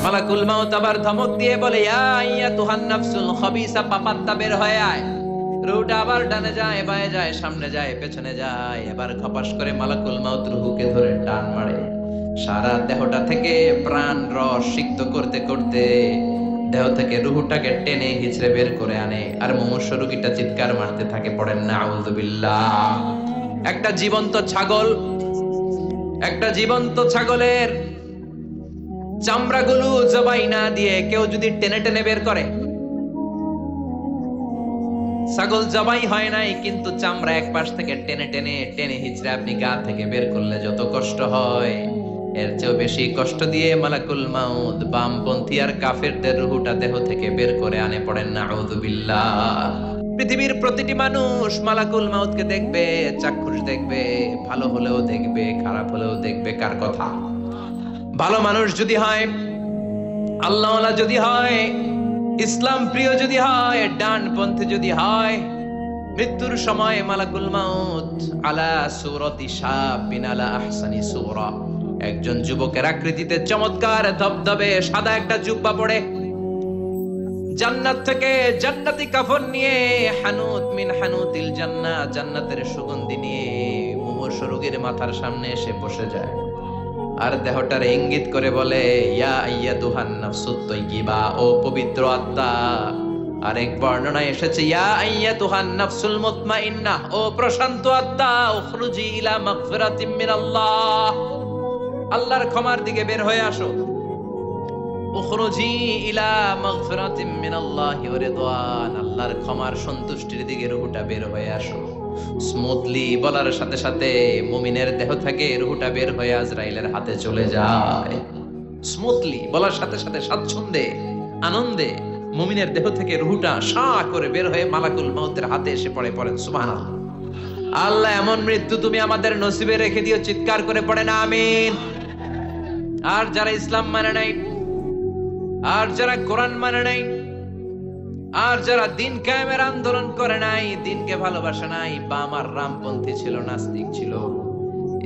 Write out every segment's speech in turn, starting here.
মালাকুল মাউত আবার ধমক দিয়ে বলে, ইয়া আইয়াতুহান নাফসুল খাবিসা, পাপাত্তা বের হয়ে আয়। রুহটা আবার ডানে যায়, বায়ে যায়, সামনে যায়, পেছনে যায়। এবার খপাস করে মালাকুল মাউত রুহুকে ধরে টান মারে। সারা দেহটা থেকে প্রাণ রস সিক্ত করতে করতে দেহ থেকে রুহুটাকে টেনে হিচড়ে বের করে আনে। আর মুমূর্ষু রোগীটা চিৎকার মারতে থাকে, পড়েন না আউযুবিল্লাহ। একটা জীবন্ত ছাগলের চামড়াগুলো জবাই না দিয়ে কেউ যদি টেনে টেনে বের করে, ছাগল জবাই হয় নাই কিন্তু চামড়া এক পাশ থেকে টেনে টেনে টেনে হিচড়ে আপনি গা থেকে বের করলে যত কষ্ট হয়, এর চেয়েও বেশি কষ্ট দিয়ে মালাকুল মাউত বামপন্থী আর কাফেরদের রুহুটা দেহ থেকে বের করে আনে। পড়েন না আউযুবিল্লাহ। পৃথিবীর প্রতিটি মানুষ মালাকুল মাউতকে দেখবে, চাক্ষুষ দেখবে, ভালো হলেও দেখবে, খারাপ হলেও দেখবে। কার কথা? ভালো মানুষ যদি হয়, আল্লাহওয়ালা যদি হয়, ইসলাম প্রিয় যদি হয়, ডানপন্থী যদি হয়, মৃত্যুর সময় মালাকুল মাউত আলা সূরাতি শাবিন আলা আহসানি সূরা, একজন যুবকের আকৃতিতে চমৎকার ধবধবে সাদা একটা জুব্বা পরে, জান্নাত থেকে জান্নাতি কাফন নিয়ে, হানুত মিন হানুতিল জান্নাহ, জান্নাতের সুগন্ধি নিয়ে মুমূর্ষু রোগীর মাথার সামনে এসে বসে যায়। আর দেহটার ইঙ্গিত করে বলে, ইয়া আইয়াতুহান নাফসুত তাইয়্যিবা, ও পবিত্র আত্মা। আরেক বর্ণনায় এসেছে, ইয়া আইয়াতুহান নাফসুল মুতমাইন্নাহ, ও প্রশান্ত আত্মা, উখরুজি ইলা মাগফিরাতিম মিনাল্লাহ, আল্লাহর ক্ষমার দিকে বের হয়ে আসো। উখরুজি ইলা মাগফিরাতিম মিনাল্লাহি ওয়া রিদওয়ান, আল্লাহর ক্ষমার সন্তুষ্টির দিকে রুহটা বের হয়ে আসো। স্মুথলি বলার সাথে সাথে মুমিনের দেহ থেকে রুহটা বের হয়ে আজরাইলের হাতে চলে যায়। স্মুথলি বলার সাথে সাথে স্বাচ্ছন্দ্যে আনন্দে মুমিনের দেহ থেকে রুহটা সা করে বের হয়ে মালাকুল মাউতের হাতে এসে পড়ে। পড়েন সুবহানাল্লাহ। আল্লাহ এমন মৃত্যু তুমি আমাদের নসিবে রেখে দিও, চিৎকার করে পড়েন আমিন। আর যারা ইসলাম মানে নাই, আর যারা কোরআন মানে নাই, আর যারা দিন কায়েমের আন্দোলন করে নাই, দিনকে ভালোবাসে নাই, বাম আর রামপন্থী ছিল, নাস্তিক ছিল,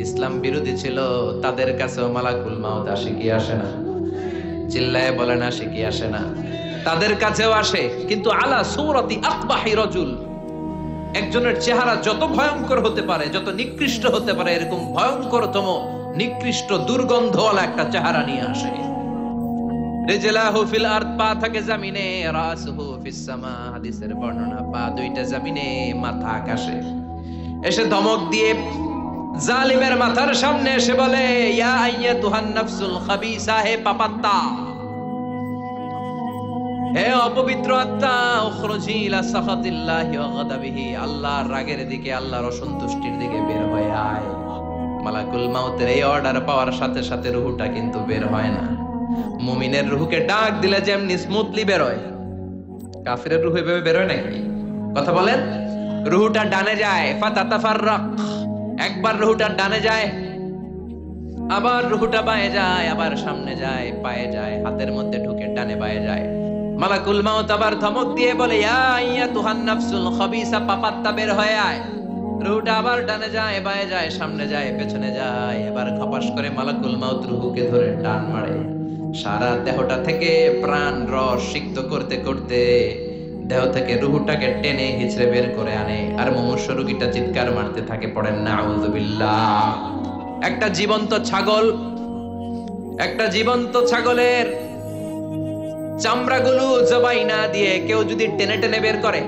ইসলাম বিরোধী ছিল, তাদের কাছেও মালাকুল মাউত আসে কি আসে না? চিল্লায়ে বলেন আসে কি আসে না? তাদের কাছেও আসে, কিন্তু আলা সূরাতি আকবাহি রাজুল, একজনের চেহারা যত ভয়ঙ্কর হতে পারে, যত নিকৃষ্ট হতে পারে, এরকম ভয়ঙ্করতম নিকৃষ্ট দুর্গন্ধওয়ালা একটা চেহারা নিয়ে আসে। রিজলাহু ফিল আরদ, পা থাকে জমিনে, রাসুহু ফিস সামা, হাদিসের বর্ণনা, পা দুইটা জমিনে, মাথা আকাশে। এসে ধমক দিয়ে জালিমের মাথার সামনে এসে বলে, ইয়া আইয়াতুহান নাফসুল খাবিসা, হে পাপাত্তা, হে অপবিত্র আত্মা, উখরুজি ইলা সাখাতিল্লাহি ওয়া গাদাবিহি, আল্লাহর রাগের দিকে, আল্লাহর অসন্তুষ্টির দিকে বের হয়ে আয়। মালাকুল মাউতের এই অর্ডার পাওয়ার সাথে সাথে রুহটা কিন্তু বের হয় না। মুমিনের রুহকে ডাক দিলে যেমনি স্মুথলি বের হয়, কাফিরের রুহ এভাবে বের হয় নাকি? কথা বলেন। রুহটা ডানে যায়, ফাতাতাফাররাক, একবার রুহটা ডানে যায়, আবার রুহটা বায়ে যায়, আবার সামনে যায়, পায়ে যায়, হাতের মধ্যে ঢুকে ডানে বায়ে যায়। মালাকুল মাউত আবার ধমক দিয়ে বলে, ইয়া আইয়াতুহান নাফসুল খাবিসা, পাপাত্তা বের হয়ে আয়। রুহটা আবার ডানে যায়, বায়ে যায়, সামনে যায়, পেছনে যায়। এবার খপাস করে মালাকুল মাউত রুহকে ধরে টান মারে। সারা দেহটা থেকে প্রাণ রস সিক্ত করতে করতে দেহ থেকে রুহটাকে টেনে হিচড়ে বের করে আনে। আর মুমূর্ষু রোগীটা চিৎকার মারতে থাকে। পড়েন না আউযুবিল্লাহ। একটা জীবন্ত ছাগলের চামড়াগুলো জবাই না দিয়ে কেউ যদি টেনে টেনে বের করে,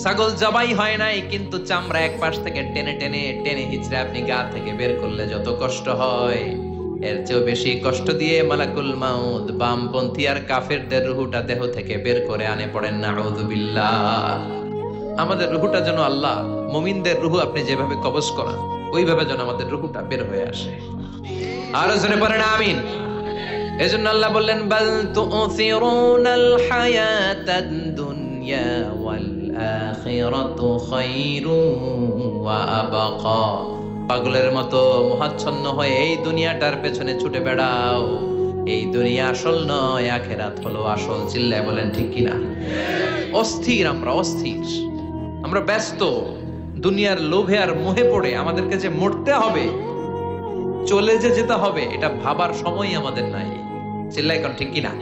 ছাগল জবাই হয় নাই কিন্তু চামড়া এক পাশ থেকে টেনে টেনে টেনে হিচড়ে আপনি গা থেকে বের করলে যত কষ্ট হয়, এর চেয়েও বেশি কষ্ট দিয়ে মালাকুল মাউত বামপন্থী আর কাফেরদের রুহুটা দেহ থেকে বের করে আনে। পড়েন না আউযুবিল্লাহ। আমাদের রুহুটা যেন আল্লাহ, মুমিনদের রুহু আপনি যেভাবে কবজ করান, ওইভাবে যেন আমাদের রুহুটা বের হয়ে আসে। আরো জোরে পড়েন আমিন। এজন্য আল্লাহ বললেন, বাল তুসিরুনাল হায়াতাদ দুনিয়া ওয়াল আখিরাতু খায়রুন ওয়া আবকা। পাগলের মতো মোহাচ্ছন্ন হয়ে এই দুনিয়াটার পেছনে ছুটে বেড়াও। এই দুনিয়া আসল নয়, আখিরাত হলো আসল। চিল্লায় বলেন ঠিক কিনা? অস্থির, আমরা ব্যস্ত দুনিয়ার লোভে আর মোহে পড়ে আমাদেরকে যে মরতে হবে চলে যে যেতে হবে এটা ভাবার সময় আমাদের নাই। চিল্লাই কোন ঠিক কিনা?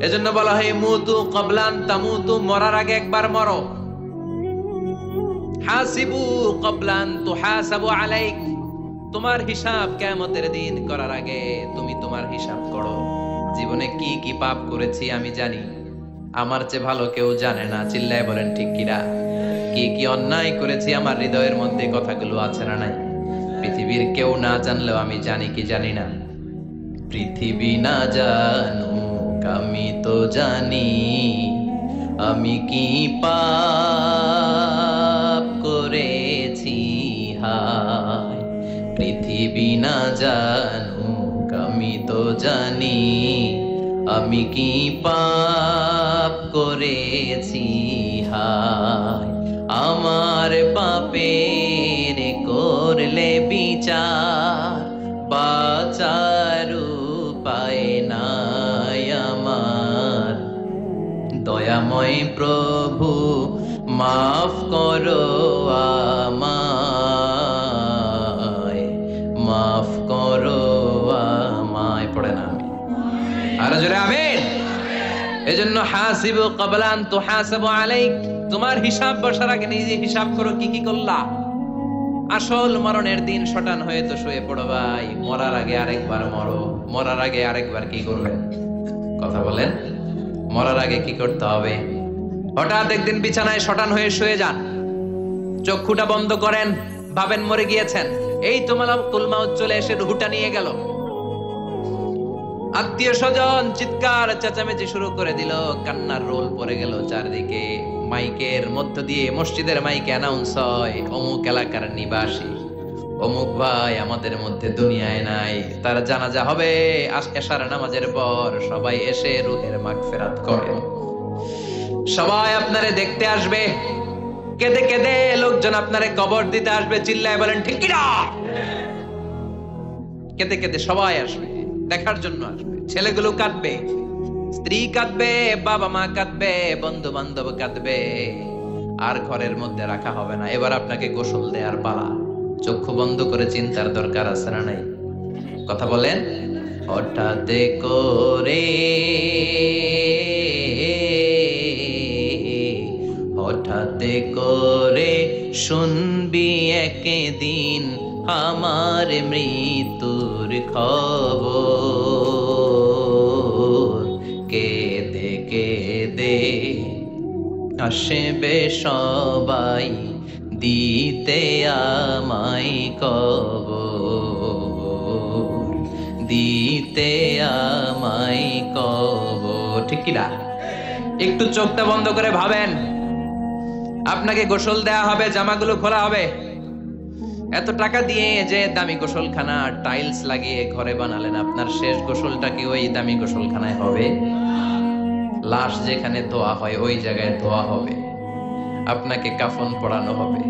এজন্য বলা হয় মুতু ক্বাবলান তামুতু, মরার আগে একবার মরো। হাসিবু ক্বাবলান তুহাসাবু আলাইক, তোমার হিসাব কিয়ামতের দিন করার আগে তুমি তোমার হিসাব করো। জীবনে কি কি পাপ করেছি আমি জানি, আমার চেয়ে ভালো কেউ জানে না। চিল্লায় বলেন ঠিক কিনা? কি কি অন্যায় করেছি আমার হৃদয়ের মধ্যে কথাগুলো আছে না নাই? পৃথিবীর কেউ না জানলেও আমি জানি কি জানি না? পৃথিবী না জানুক আমি তো জানি, আমি কি পাপ করেছি হায়। পৃথিবী না জানুক আমি তো জানি, আমি কি পাপ করেছি হায়। আমার পাপের করলে বিচার, বাঁচার উপায় নাই আমার। দয়াময় প্রভু মাফ করো আমায়, মাফ করো আমায়। পড়ে না আমি আর জোরে আমিন। এজন্য হাসিবু ক্বাবলা আন তুহাসাবু আলাইক, তোমার হিসাব বসার আগে নিজে হিসাব করো কি কি করলা। আসল মরণের দিন শটান হয়ে তো শুয়ে পড়ো ভাই, মরার আগে আরেকবার মরো। মরার আগে আরেকবার কি করবে? কথা বলেন, মরার আগে কি করতে হবে? হঠাৎ একদিন বিছানায় শটান হয়ে শুয়ে যান, চক্ষুটা বন্ধ করেন, ভাবেন মরে গিয়েছেন। এই তো মালাকুল মাউত চলে এসে রুহটা নিয়ে গেল। আত্মীয় স্বজন চিৎকার চেঁচামেচি শুরু করে দিল, কান্নার রোল পড়ে গেল চারদিকে। মাইকের মধ্য দিয়ে, মসজিদের মাইকে অ্যানাউন্স হয়, অমুক এলাকার নিবাসী অমুক ভাই আমাদের মধ্যে দুনিয়ায় নাই, তার জানাজা হবে এশার নামাজের পর। সবাই এসে রুহের মাগফিরাত করেন। সবাই আপনারে দেখতে আসবে, কেঁদে কেঁদে লোকজন আপনারে কবর দিতে আসবে। চিল্লায় বলেন ঠিক কিনা? কেঁদে কেঁদে সবাই আসবে, দেখার জন্য আসবে। ছেলেগুলো কাঁদবে, স্ত্রী কাঁদবে, বাবা মা কাঁদবে, বন্ধু বান্ধব কাঁদবে। আর ঘরের মধ্যে রাখা হবে না। এবার আপনাকে গোসল দেওয়ার পালা। চক্ষু বন্ধ করে চিন্তার দরকার আছে না নাই? কথা বলেন। হঠাৎ করে, হঠাৎ করে শুনবি একদিন আমার মৃত্যুর খবর। কেঁদে কেঁদে আসবে সবাই দিতে আমায় কবর, দিতে আমায় কবর। ঠিক কি না? একটু চোখটা বন্ধ করে ভাবেন, আপনাকে গোসল দেয়া হবে, জামাগুলো খোলা হবে। এত টাকা দিয়ে যে দামি গোসলখানা টাইলস লাগিয়ে ঘরে বানালেন, আপনার শেষ গোসলটা কি ওই দামি গোসলখানায় হবে? লাশ যেখানে ধোয়া হয় ওই জায়গায় ধোয়া হবে। আপনাকে কাফন পরানো হবে।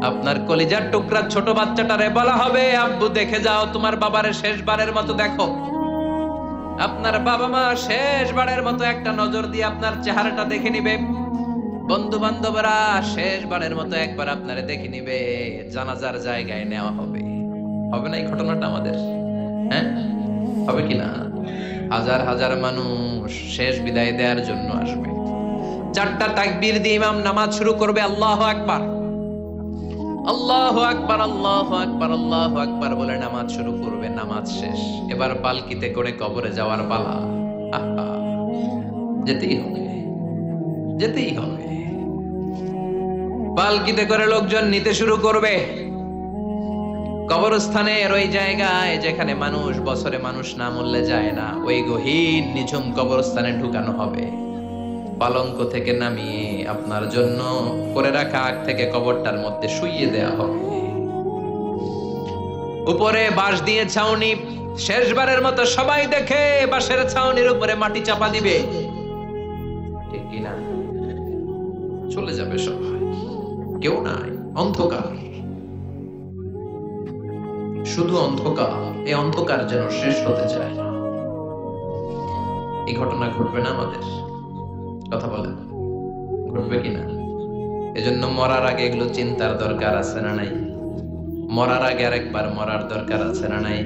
আপনার কলিজার টুকরা ছোট বাচ্চাটারে বলা হবে, আব্বু দেখে যাও তোমার বাবারে শেষবারের মতো দেখো। আপনার বাবা মা শেষবারের মতো একটা নজর দিয়ে আপনার চেহারাটা দেখে নিবে। বন্ধু বান্ধবরা শেষবারের মতো একবার আপনারে দেখে নিবে। জানাজার জায়গায় নেওয়া হবে। হবে না এই ঘটনাটা আমাদের? হ্যাঁ, হবে কিনা? হাজার হাজার মানুষ শেষ বিদায় দেওয়ার জন্য আসবে। চারটা তাকবীর দিয়ে ইমাম নামাজ শুরু করবে। আল্লাহু আকবার, আল্লাহু আকবার, আল্লাহু আকবার, আল্লাহু আকবার বলে নামাজ শুরু করবে। নামাজ শেষ। এবার পালকিতে করে কবরে যাওয়ার পালা। আহা, যেতেই হবে, যেতেই হবে। পালকিতে করে লোকজন নিতে শুরু করবে। কবরস্থানের ওই জায়গায় যেখানে মানুষ বছরে মানুষ না মরলে যায় না, ওই গহীন নিঝুম কবরস্থানে ঢুকানো হবে। পালঙ্ক থেকে নামিয়ে আপনার জন্য করে রাখা আগ থেকে কবরটার মধ্যে শুইয়ে দেয়া হবে। উপরে বাঁশ দিয়ে ছাউনি, শেষবারের মতো সবাই দেখে বাঁশের ছাউনির উপরে মাটি চাপা দিবে। ঠিক কিনা? চলে যাবে সবাই, কেউ নাই, অন্ধকার, শুধু অন্ধকার। এই অন্ধকার যেন শেষ হতে চায় না। এই ঘটনা ঘটবে না আমাদের? কথা বলেন, ঘটবে কিনা? এজন্য মরার আগে এগুলো চিন্তার দরকার আছে না নাই? মরার আগে আরেকবার মরার দরকার আছে না নাই?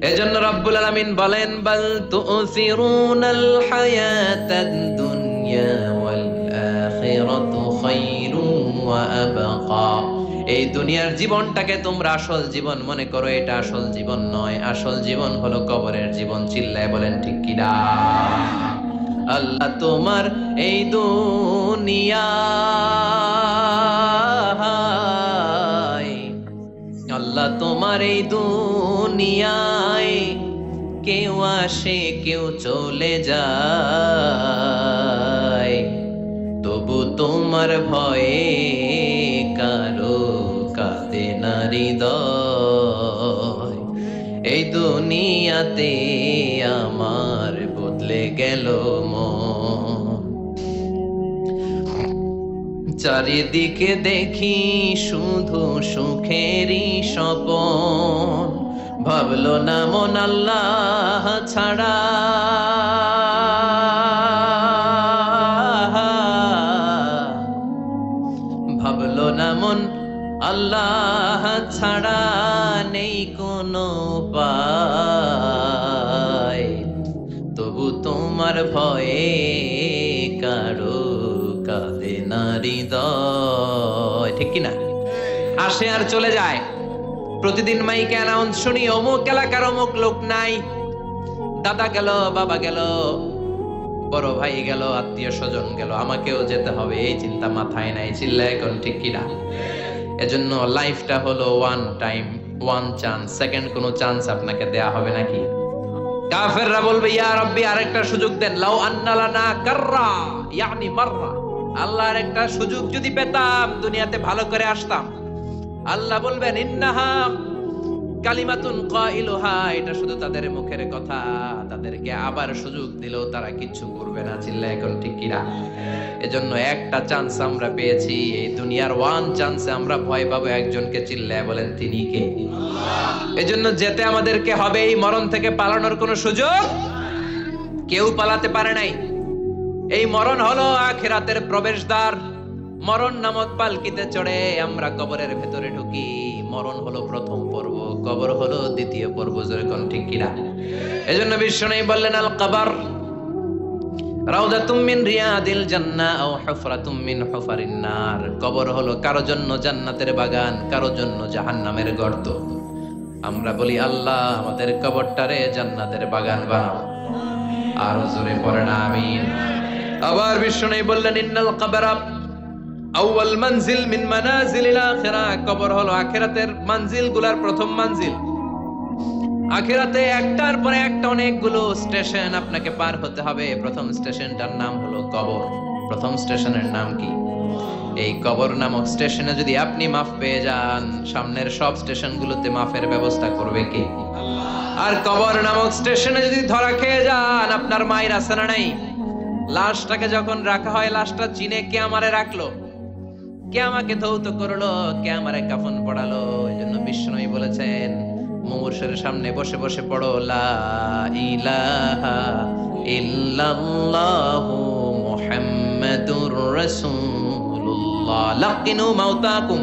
এজন্য রব্বুল আলামিন বলেন, বাল তুসিরুনাল হায়াতাদ দুনিয়া ওয়াল আখিরাতু খায়রুন ওয়া আবকা। এই দুনিয়ার জীবনটাকে তোমরা আসল জীবন মনে করো, এটা আসল জীবন নয়। আসল জীবন হলো কবরের জীবন। চিল্লায় বলেন ঠিক কি না? আল্লাহ তোমার এই দুনিয়া, আল্লাহ তোমার এই দুনিয়ায় কেউ আসে কেউ চলে যায়, তবু তোমার ভয়ে কারো কাঁদে না হৃদয়। এই দুনিয়াতে আমার বদলে গেল মন, চারিদিকে দেখি শুধু সুখেরই স্বপন। ভাবলো না মন আল্লাহ ছাড়া, ভাবলো না মন আল্লাহ ছাড়া নেই কোনো উপায়, তবু তোমার ভয়ে কারো কাঁদে না হৃদয়। ঠিক কিনা? আসে আর চলে যায়। প্রতিদিন মাইকে অ্যানাউন্স শুনি, অমুক এলাকার অমুক লোক নাই। দাদা গেল, বাবা গেল, বড় ভাই গেল, আত্মীয় স্বজন গেল, আমাকেও যেতে হবে, এই চিন্তা মাথায় নাই। চিল্লায় এখন ঠিক কিনা? এজন্য লাইফটা হলো one time, one chance. Second কোনো চান্স আপনাকে দেয়া হবে নাকি? কাফেররা বলবে, ইয়া রাব্বি আরেকটা সুযোগ দেন, লাউ আন্না লানা কাররা ইয়ানি মাররা। আল্লাহর একটা সুযোগ যদি পেতাম, দুনিয়াতে ভালো করে আসতাম। আল্লাহ বলবেন, ইন্নাহা কালিমাতুন কাইলুহা, এটা শুধু তাদের মুখের কথা, তাদেরকে আবার সুযোগ দিলেও তারা কিচ্ছু করবে না। চিল্লায় এখন ঠিক কিনা? এজন্য একটা চান্স আমরা পেয়েছি, এই দুনিয়ার ওয়ান চান্সে আমরা ভয় পাবো একজনকে। চিল্লায় বলেন তিনি কে? এজন্য যেতে আমাদেরকে হবে। এই মরণ থেকে পালানোর কোনো সুযোগ কেউ পালাতে পারে নাই। এই মরণ হলো আখিরাতের প্রবেশদ্বার। মরণ নামক পালকিতে চড়ে আমরা কবরের ভেতরে ঢুকি। মরণ হলো প্রথম পর্ব, কবর হলো দ্বিতীয় পর্ব। জোরে কোন ঠিক কিনা? এজন্য বিশ্বনবী বললেন, আল কবর রাউদাতুম মিন রিয়াদিল জান্নাহ আও হুফরাতুম মিন হুফারিন নার। কবর হলো কারো জন্য জান্নাতের বাগান, কারো জন্য জাহান্নামের গর্ত। আমরা বলি, আল্লাহ আমাদের কবরটারে জান্নাতের বাগান বানাও। আর জোরে পড়েন আমিন। আবার বিশ্বনবী বললেন, ইন্নাল কবরা আউয়াল মানজিল মিন মানাজিলিল আখিরাহ। কবর হলো আখিরাতের মানজিলগুলোর প্রথম মানজিল। আখিরাতে একটার পরে একটা অনেকগুলো স্টেশন আপনাকে পার হতে হবে। প্রথম স্টেশনটার নাম হলো কবর। প্রথম স্টেশনের নাম কি? এই কবর নামক স্টেশনে যদি আপনি মাফ পেয়ে যান, সামনের সব স্টেশনগুলোতে মাফের ব্যবস্থা করবে কে? আল্লাহ। আর কবর নামক স্টেশনে যদি ধরা খেয়ে যান, আপনার মায়ের আছে না নাই? লাশটাকে যখন রাখা হয়, লাশটা চিনে কে আমারে রাখলো, কে আমাকে ধৌত করলো, কে আমারে কাফন পড়ালো। এজন্য বিশ্বনবী বলেছেন, মুমূর্ষের সামনে বসে বসে পড়ো, লা ইলাহা ইল্লাল্লাহু মুহাম্মাদুর রাসূলুল্লাহ। লাকিনু মাউতাকুম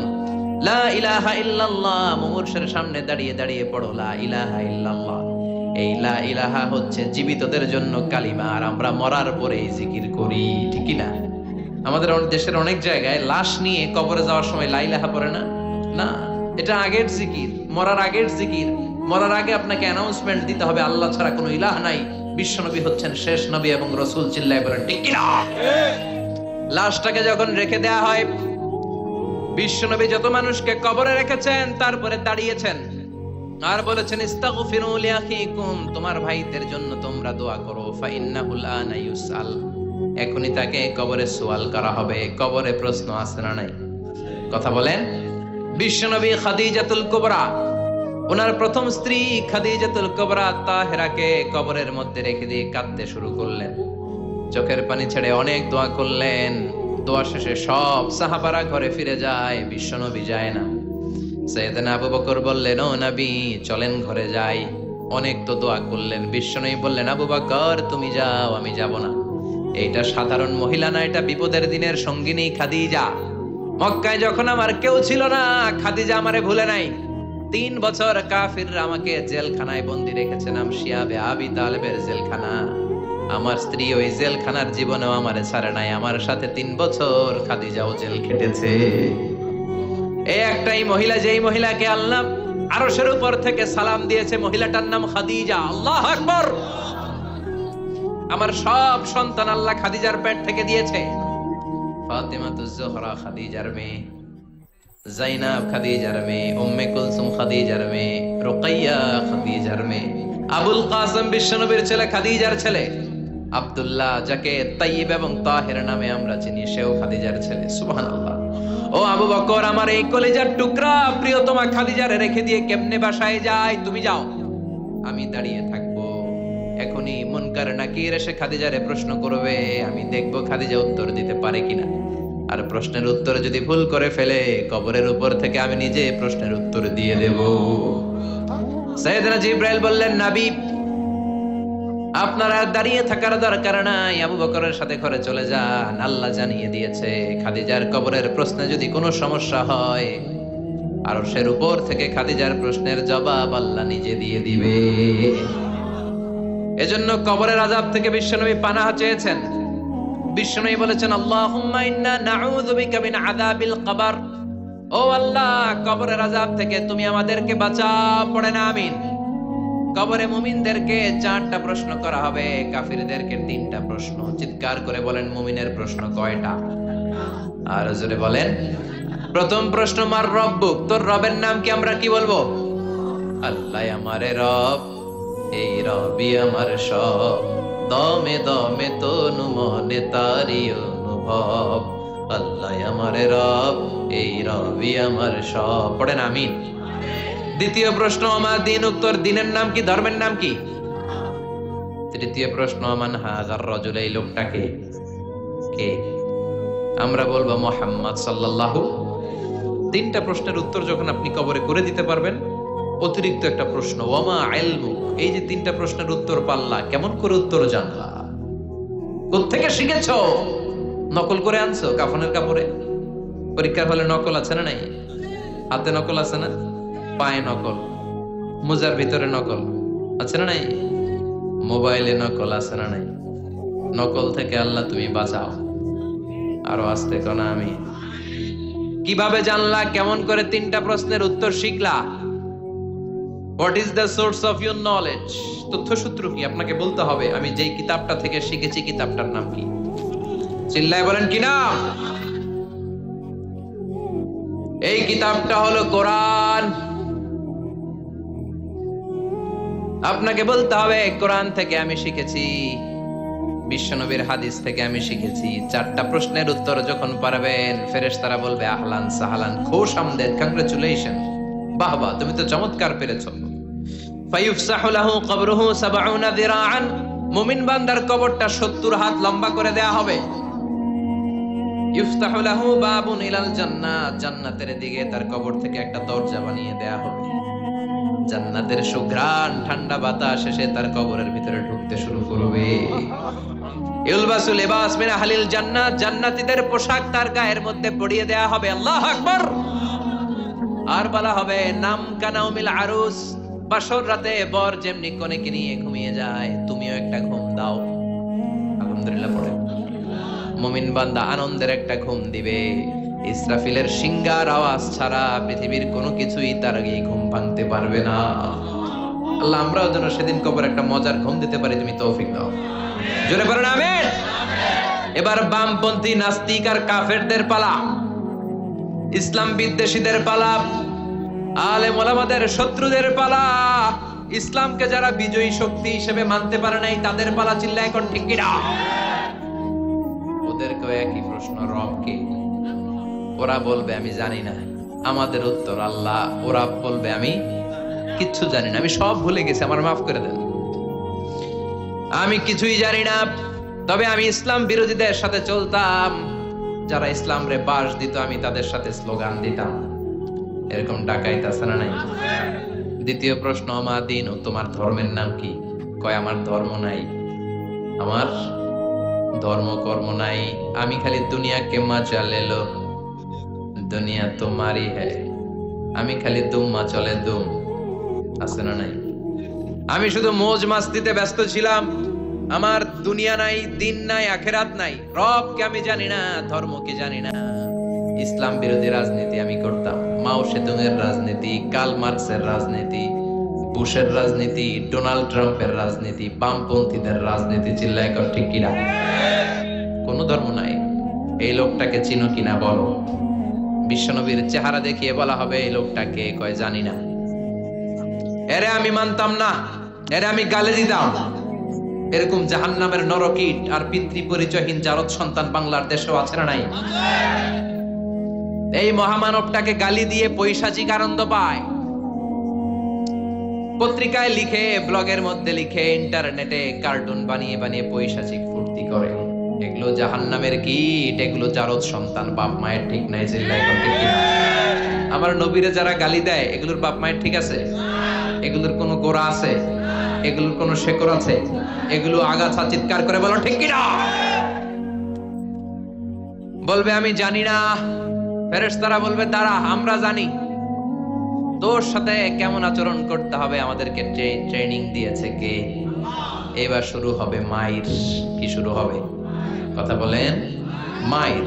লা ইলাহা ইল্লাল্লাহ। মুমূর্ষের সামনে দাঁড়িয়ে দাঁড়িয়ে পড়ো, লা ইলাহা ইল্লাল্লাহ। এই লা ইলাহা হচ্ছে জীবিতদের জন্য কালিমা, আর আমরা মরার পরে এই জিকির করি। ঠিক না? আমাদের দেশের অনেক জায়গায় লাশ নিয়ে কবরে যাওয়ার সময় লা ইলাহা পড়ে না। না, এটা আগের জিকির, মরার আগের জিকির। মরার আগে আপনাকে অ্যানাউন্সমেন্ট দিতে হবে, আল্লাহ ছাড়া কোনো ইলাহ নাই, বিশ্বনবী হচ্ছেন শেষ নবী এবং রাসূল। চিল্লায় বলেন ঠিক কি না? লাশটাকে যখন রেখে দেয়া হয়, বিশ্বনবী যত মানুষকে কবরে রেখেছেন তারপরে দাঁড়িয়েছেন আর বলেছেন, ইস্তাগফিরু লিআখিকুম, তোমার ভাইদের জন্য তোমরা দোয়া করো। ফাইন্নাহুল আনা ইউসাল, এখনই তাকে কবরে সওয়াল করা হবে। কবরে প্রশ্ন আছে না নাই? কথা বলেন। বিশ্বনবী খাদিজাতুল কুবরা, ওনার প্রথম স্ত্রী খাদিজাতুল কুবরা তাহেরাকে কবরের মধ্যে রেখে দিয়ে কাঁদতে শুরু করলেন। চোখের পানি ছেড়ে অনেক দোয়া করলেন। দোয়া শেষে সব সাহাবারা ঘরে ফিরে যায়, বিশ্বনবী যায় না। সাইয়েদনা আবু বকর বললেন, ও নবী চলেন ঘরে যাই। অনেক তো দোয়া করলেন। বিশ্বনবী বললেন, আবু বকর তুমি যাও, আমি যাব না। এইটা সাধারণ মহিলা না, এটা বিপদের দিনের সঙ্গিনী খাদিজা। মক্কায় যখন আমার কেউ ছিল না, খাদিজা আমারে ভুলে নাই। 3 বছর কাফিররা আমাকে জেলখানায় বন্দি রেখেছে, নাম শিয়াবে আবি তালেবের জেলখানা। আমার স্ত্রী ওই জেলখানার জীবনেও আমারে ছাড়ে নাই, আমার সাথে 3 বছর খাদিজাও জেল খেটেছে। এই একটাই মহিলা, যেই মহিলাকে আল্লাহ আরশের উপর থেকে সালাম দিয়েছে, মহিলাটার নাম খাদিজা। আল্লাহু আকবার। আমার সব সন্তান আল্লাহ খাদিজার পেট থেকে দিয়েছে। ফাতিমাতুজ জোহরা খাদিজার মেয়ে, জাইনাব খাদিজার মেয়ে, উম্মে কুলসুম খাদিজার মেয়ে, রুকাইয়া খাদিজার মেয়ে, আবুল কাসেম বিশ্বনবীর ছেলে খাদিজার ছেলে, আব্দুল্লাহ যাকে তাইয়্যিব এবং তাহের নামে আমরা চিনি, সেও খাদিজার ছেলে। সুবহানাল্লাহ। ও আবু বকর, আমার এই কলিজার টুকরা প্রিয়তমা খাদিজারে রেখে দিয়ে কেমনে বাসায় যায়? তুমি যাও, আমি দাঁড়িয়ে থাকবো। এখনই মুনকার নাকির এসে খাদিজারে প্রশ্ন করবে, আমি দেখবো খাদিজা উত্তর দিতে পারে কিনা। আর প্রশ্নের উত্তর যদি ভুল করে ফেলে, কবরের উপর থেকে আমি নিজে প্রশ্নের উত্তর দিয়ে দেব। সাইয়েদনা জিবরাইল বললেন, নবী আপনার আর দাঁড়িয়ে থাকার দরকার নাই, আবু বকরের সাথে ঘরে চলে যান। আল্লাহ জানিয়ে দিয়েছে, খাদিজার কবরের প্রশ্নে যদি কোনো সমস্যা হয়, আরশের উপর থেকে খাদিজার প্রশ্নের জবাব আল্লাহ নিজে দিয়ে দিবে। এজন্য কবরের আযাব থেকে বিশ্বনবী পানাহ চেয়েছেন। বিশ্বনবী বলেছেন, আল্লাহুম্মা ইন্না নাউযু বিকা মিন আযাবিল কবর। ও আল্লাহ, কবরের আযাব থেকে তুমি আমাদেরকে বাঁচাও। পড়েন আমিন। কবরে মুমিনদেরকে 4টা প্রশ্ন করা হবে, কাফিরদেরকে 3টা প্রশ্ন। চিৎকার করে বলেন, মুমিনের প্রশ্ন কয়টা? আর জোরে বলেন। প্রথম প্রশ্ন, মার রব্বুক, তোর রবের নাম কি? আমরা কি বলবো? আল্লাহ আমারে রব, এই রবি আমার সব, দমে দমে তনু মনে তারি অনুভব। আল্লাহ আমারে রব, এই রবি আমার সব। পড়েন আমিন। দ্বিতীয় প্রশ্ন, আমার দিন, উত্তর দিনের নাম কি? ধর্মের নাম কি? তৃতীয় প্রশ্ন, মান হাযার রাজুল, এই লোকটাকে কে? আমরা বলবো মুহাম্মদ সাল্লাল্লাহু। 3টা প্রশ্নের উত্তর যখন আপনি কবরে করে দিতে পারবেন, অতিরিক্ত একটা প্রশ্ন, ওয়ামা ইলমুক, এই যে 3টা প্রশ্নের উত্তর পাল্লা, কেমন করে উত্তর জানলা? কোত্থেকে শিখেছো? নকল করে আনছো কাফনের কাপড়ে? পরীক্ষার হলে নকল আছে না নাই? হাতে নকল আছে না? পায়ে নকল, মোজার ভিতরে নকল আছে না নাই? মোবাইলে নকল আছে না নাই? নকল থেকে আল্লাহ তুমি বাঁচাও। আরো আস্তে কোনা আমি। কিভাবে জানলা? কেমন করে 3টা প্রশ্নের উত্তর শিখলা? What is the source of your knowledge? তথ্যসূত্র কি? আপনাকে বলতে হবে, আমি যেই কিতাবটা থেকে শিখেছি কিতাবটার নাম কি? চিল্লায় বলেন কি নাম? এই কিতাবটা হলো কোরআন। আপনাকে বলতে হবে, কোরআন থেকে আমি শিখেছি, বিশ্বনবীর হাদিস থেকে আমি শিখেছি। 4টা প্রশ্নের উত্তর যখন পারবেন, ফেরেশতারা বলবে, আহলান সাহলান, খুশ আমদেদ, কংগ্রাচুলেশন, বাহ বাহ, তুমি তো চমৎকার পেরেছো। ফায়ুফসাহু লাহু কবরুহু 70 যিরাআন, মুমিন বান্দার কবরটা 70 হাত লম্বা করে দেয়া হবে। ইফতাহু লাহু বাবুন ইলাল জান্নাত, জান্নাতের দিকে তার কবর থেকে একটা দরজা বানিয়ে দেয়া হবে। জান্নাতের সুঘ্রাণ ঠান্ডা বাতাস এসে তার কবরের ভিতরে ঢুকতে শুরু করবে। ইলবাসু লিবাস মিন আহলিল জান্নাত, জান্নাতীদের পোশাক তার গায়ের মধ্যে পরিয়ে দেয়া হবে। আল্লাহু আকবার। আর বলা হবে, নাম কানাউমিল আরুস, বাসর রাতে বর যেমনি কনেকে নিয়ে ঘুমিয়ে যায়, তুমিও একটা ঘুম দাও। আলহামদুলিল্লাহ পড়ে মুমিন বান্দা আনন্দের একটা ঘুম দিবে। ইসরাফিলের সিংগার আওয়াজ ছাড়া পৃথিবীর কোনো কিছুই তার আগে ঘুম ভাঙতে পারবে না। আল্লাহ আমরাও যেন সেদিন কবর একটা মজার ঘুম দিতে পারি, তুমি তৌফিক দাও। জোরে বলেন আমিন। এবার বামপন্থী নাস্তিক আর কাফেরদের পালা, ইসলাম বিদ্বেষীদের পালা, আলেম ওলামাদের শত্রুদের পালা, ইসলামকে যারা বিজয়ী শক্তি হিসেবে মানতে পারে নাই তাদের পালা। চিল্লায় এখন ঠিক কিনা? ওদেরকেও একই প্রশ্ন, রব কে? ওরা বলবে আমি জানি না। আমাদের উত্তর আল্লাহ। ওরা বলবে আমি কিচ্ছু জানি না, আমি সব ভুলে গেছি, আমার মাফ করে দেন, আমি কিছুই জানি না। তবে আমি ইসলাম বিরোধীদের সাথে চলতাম, যারা ইসলাম রে বাস দিত আমি তাদের সাথে স্লোগান দিতাম। এরকম ডাকাইত আছে না নাই? দ্বিতীয় প্রশ্ন, আমার দিন, ও তোমার ধর্মের নাম কি? কয় আমার ধর্ম নাই, আমার ধর্ম কর্ম নাই, আমি খালি দুনিয়া কে মজা লে লো, দুনিয়া তোমারই হ্যায়, আমি খালি দুম্মা চলে দুম, আছে না নাই? আমি শুধু মৌজ মাস্তিতে ব্যস্ত ছিলাম, আমার দুনিয়া নাই, দিন নাই, আখেরাত নাই, রবকে আমি জানি না, ধর্মকে জানি না। ইসলাম বিরোধী রাজনীতি আমি করতাম, মাও সেতুংয়ের রাজনীতি, কার্ল মার্কসের রাজনীতি, বুশের রাজনীতি, ডোনাল্ড ট্রাম্পের রাজনীতি, বামপন্থীদের রাজনীতি। চিল্লায় কর ঠিক কিনা? কোন ধর্ম নাই। এই লোকটাকে চিনো কিনা বলো। বিশ্বনবীর চেহারা দেখিয়ে বলা হবে এই লোকটাকে, কয় জানি না। এরে আমি মানতাম না, এরে আমি গালে দিতাম। এরকম জাহান্নামের নরকীট আর পিতৃ পরিচয়হীন জারদ সন্তান বাংলার দেশেও আছে না নাই? এই মহামানবটাকে গালি দিয়ে পৈশাচিক আনন্দ পায়। পত্রিকায় লিখে, ব্লগের মধ্যে লিখে, ইন্টারনেটে কার্টুন বানিয়ে বানিয়ে পৈশাচিক ফুর্তি করে। এগুলো জাহান্নামের কীট, এগুলো জারদ সন্তান, বাপ মায়ের ঠিক নাই। চিল্লায় ঠিক কিনা? আমার নবীরে যারা গালি দেয়, এগুলোর বাপ মায়ের ঠিক আছে? এগুলোর কোনো গোড়া আছে? এগুলোর কোনো শেকড় আছে? এগুলো আগাছা চিৎকার করে বলো ঠিক কিনা? বলবে আমি জানি না, ফেরেশতারা বলবে দাঁড়া আমরা জানি। তোর সাথে কেমন আচরণ করতে হবে আমাদেরকে ট্রেনিং দিয়েছে কে? এবার শুরু হবে মাইর। কি শুরু হবে? কথা বলেন। মাইর।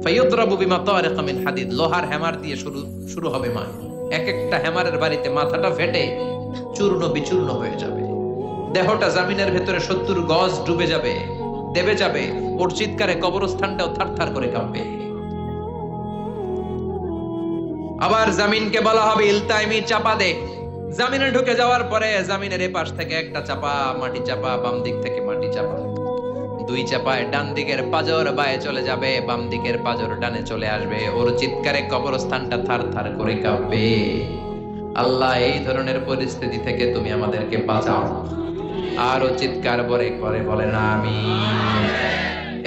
ফায়ুদরাবু বিমা তারিকা মিন হাদিদ, লোহার হ্যামার দিয়ে শুরু হবে মাইর। এক একটা হ্যামারের বাড়িতে মাথাটা ফেটে চূর্ণ বিচূর্ণ হয়ে যাবে, দেহটা জমিনের ভেতরে 70 গজ ডুবে যাবে, দেবে যাবে। ওর চিৎকারে কবরস্থানটাও থারথার করে কাঁপবে। আবার জমিনকে বলা হবে ইলতাইমি, চাপা দে। জমিনে ঢুকে যাওয়ার পরে জমিনের এপাশ থেকে একটা চাপা, মাটি চাপা, বাম দিক থেকে মাটি চাপা। দুই চাপায় ডান দিকের পাজর বায়ে চলে যাবে, বাম দিকের পাজর ডানে চলে আসবে। ওর চিৎকারে কবরস্থানটা থারথার করে কাঁপবে। আল্লাহ এই ধরনের পরিস্থিতি থেকে তুমি আমাদেরকে বাঁচাও। আর ও চিৎকার করে বলে না আমি।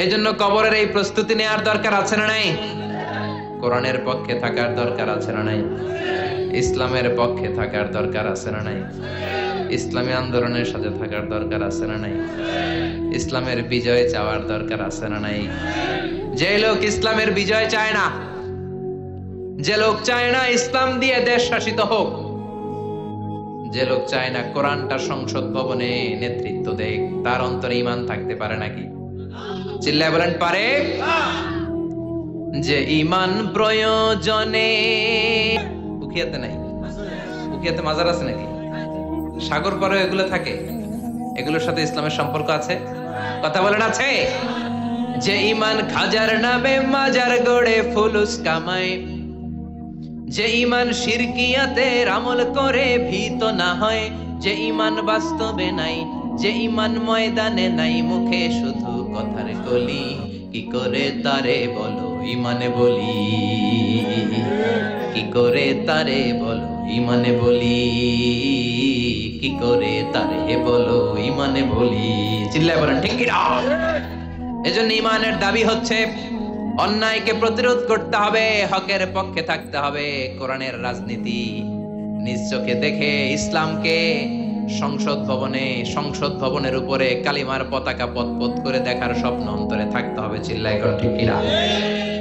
এজন্য কবরের এই প্রস্তুতি নেওয়ার দরকার আছে না নাই? কোরআনের পক্ষে থাকার দরকার আছে না নাই? ইসলামের পক্ষে থাকার দরকার আছে না নাই? ইসলামী আন্দোলনের সাথে থাকার দরকার আছে না নাই? ইসলামের বিজয় চাওয়ার দরকার আছে না নাই? যে লোক ইসলামের বিজয় চায় না, যে লোক চায় না ইসলাম দিয়ে দেশ শাসিত হোক, যে লোক চায় না কোরআনটা সংসদ ভবনে নেতৃত্ব দেয়, তার অন্তরে ঈমান থাকতে পারে নাকি? চিল্লায় বলেন পারে? যে ঈমান প্রয়োজনে, উখিয়াতে নাই, উখিয়াতে মাজার আছে নাকি? সাগর পারে এগুলো থাকে, এগুলোর সাথে ইসলামের সম্পর্ক আছে? কথা বলেন আছে? যে ঈমান খাজার নামে মাজার গড়ে ফুলুস কামায়, যে ঈমান শিরকিয়াতের আমল করে ভীত না হয়, যে ঈমান বাস্তবে নাই, যে ঈমান ময়দানে নাই, মুখে শুধু কথার কলি, কি করে তারে বলো ঈমানে বলি, কি করে তারে বলো ঈমানে বলি, কি করে তারে বলো ঈমানে বলি। চিল্লায় বলেন ঠিক কি না? এজন্য ঈমানের দাবি হচ্ছে অন্যায়কে প্রতিরোধ করতে হবে, হকের পক্ষে থাকতে হবে। কোরআনের রাজনীতি নিজ চোখে দেখে ইসলামকে সংসদ ভবনের উপরে কালিমার পতাকা পতপত করে দেখার স্বপ্ন অন্তরে থাকতে হবে। চিল্লায় কর ঠিক কিনা?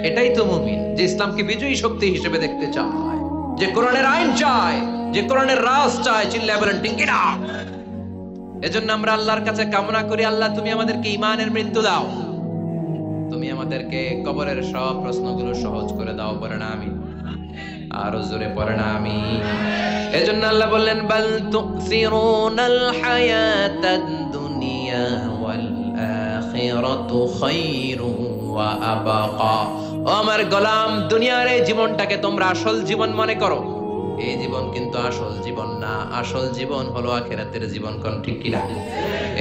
এটাই তো মুমিন, যে ইসলামকে বিজয়ী শক্তি হিসেবে দেখতে চায়, যে কোরআনের আইন চায়, যে কোরআনের রাজ চায়। চিল্লায় বলেন ঠিক কিনা? এজন্য আমরা আল্লাহর কাছে কামনা করি, আল্লাহ তুমি আমাদেরকে ঈমানের মৃত্যু দাও, তুমি আমাদেরকে কবরের সব প্রশ্নগুলো সহজ করে দাও। পড়ে না আমি, আরো জোরে পড়ে না আমি। এজন্য আল্লাহ বললেন বাল তুসিরুনাল হায়াতাদ দুনিয়া ওয়াল আখিরাতু খায়রু ওয়া আবাকা। ও আমার গোলাম, দুনিয়ার এই জীবনটাকে তোমরা আসল জীবন মনে করো, এই জীবন কিন্তু আসল জীবন না। আসল জীবন হলো আখিরাতের জীবন। কোন ঠিক কিনা?